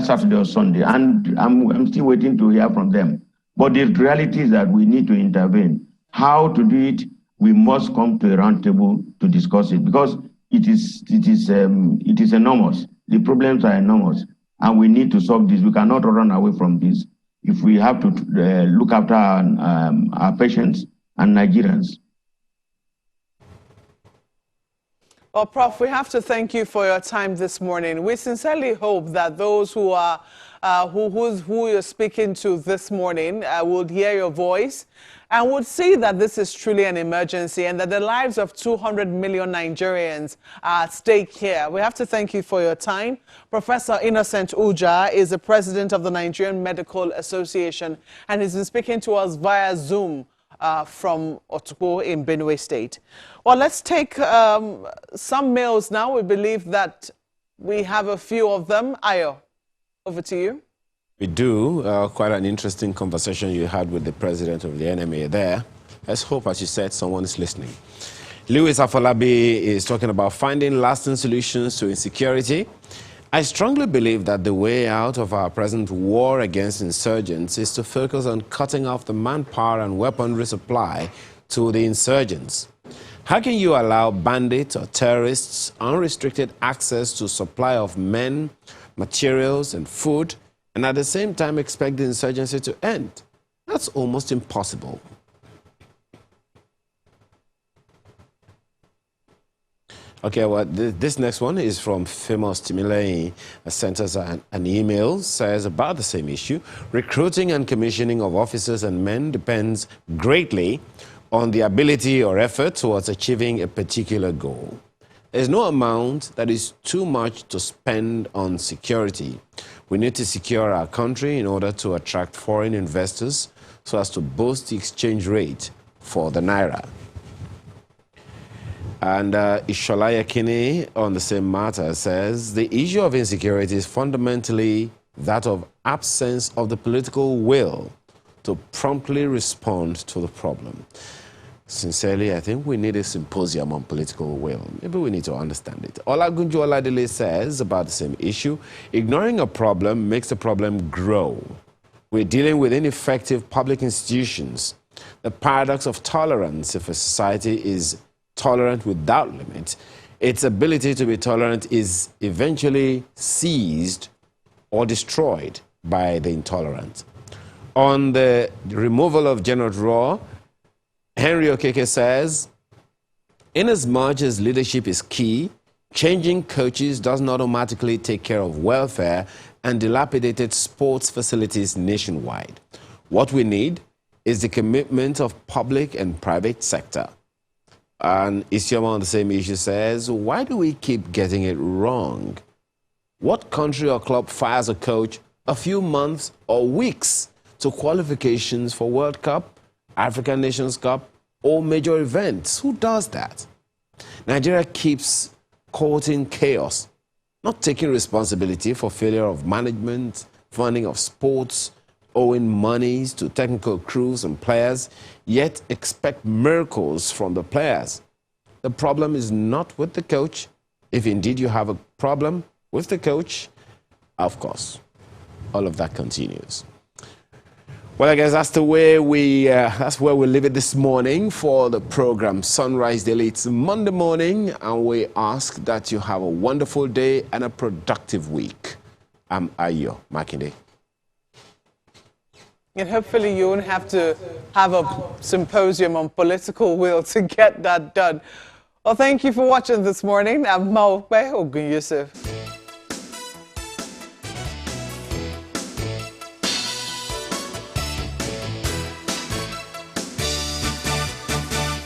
Saturday or Sunday, and I'm still waiting to hear from them. But the reality is that we need to intervene. How to do it? We must come to a round table to discuss it, because it is enormous. The problems are enormous, and we need to solve this. We cannot run away from this if we have to look after our patients and Nigerians. Well, Prof, we have to thank you for your time this morning. We sincerely hope that those who are who you're speaking to this morning would hear your voice and would see that this is truly an emergency and that the lives of 200 million Nigerians are at stake here. We have to thank you for your time. Professor Innocent Uja is the president of the Nigerian Medical Association, and he's been speaking to us via Zoom from Otukpo in Benue State. Well, let's take some mails now. We believe that we have a few of them. Ayo, over to you. We do. Quite an interesting conversation you had with the president of the NMA there. Let's hope, as you said, someone is listening. Louis Afolabi is talking about finding lasting solutions to insecurity. I strongly believe that the way out of our present war against insurgents is to focus on cutting off the manpower and weaponry supply to the insurgents. How can you allow bandits or terrorists unrestricted access to supply of men, materials, and food, and at the same time expect the insurgency to end? That's almost impossible. Okay, well, this next one is from Famous Timilei, sent us an email, says about the same issue. Recruiting and commissioning of officers and men depends greatly on the ability or effort towards achieving a particular goal. There's no amount that is too much to spend on security. We need to secure our country in order to attract foreign investors so as to boost the exchange rate for the naira. And Ishola Yakini on the same matter says, the issue of insecurity is fundamentally that of absence of the political will to promptly respond to the problem. Sincerely, I think we need a symposium on political will. Maybe we need to understand it. Olagunju Oladile says about the same issue, ignoring a problem makes the problem grow. We're dealing with ineffective public institutions. The paradox of tolerance, if a society is tolerant without limit, its ability to be tolerant is eventually seized or destroyed by the intolerant. On the removal of General Rohr, Henry Okeke says, inasmuch as leadership is key, changing coaches does not automatically take care of welfare and dilapidated sports facilities nationwide. What we need is the commitment of public and private sector. And Isioma on the same issue says, why do we keep getting it wrong? What country or club fires a coach a few months or weeks to qualifications for World Cup, African Nations Cup, or major events? Who does that? Nigeria keeps courting chaos, not taking responsibility for failure of management, funding of sports, owing monies to technical crews and players, yet expect miracles from the players. The problem is not with the coach. If indeed you have a problem with the coach, of course, all of that continues. Well, I guess that's where we leave it this morning for the program Sunrise Daily. It's Monday morning, and we ask that you have a wonderful day and a productive week. I'm Ayo Makinde. And hopefully you won't have to have a symposium on political will to get that done. Well, thank you for watching this morning. I'm Maokbe Ogun Yusuf.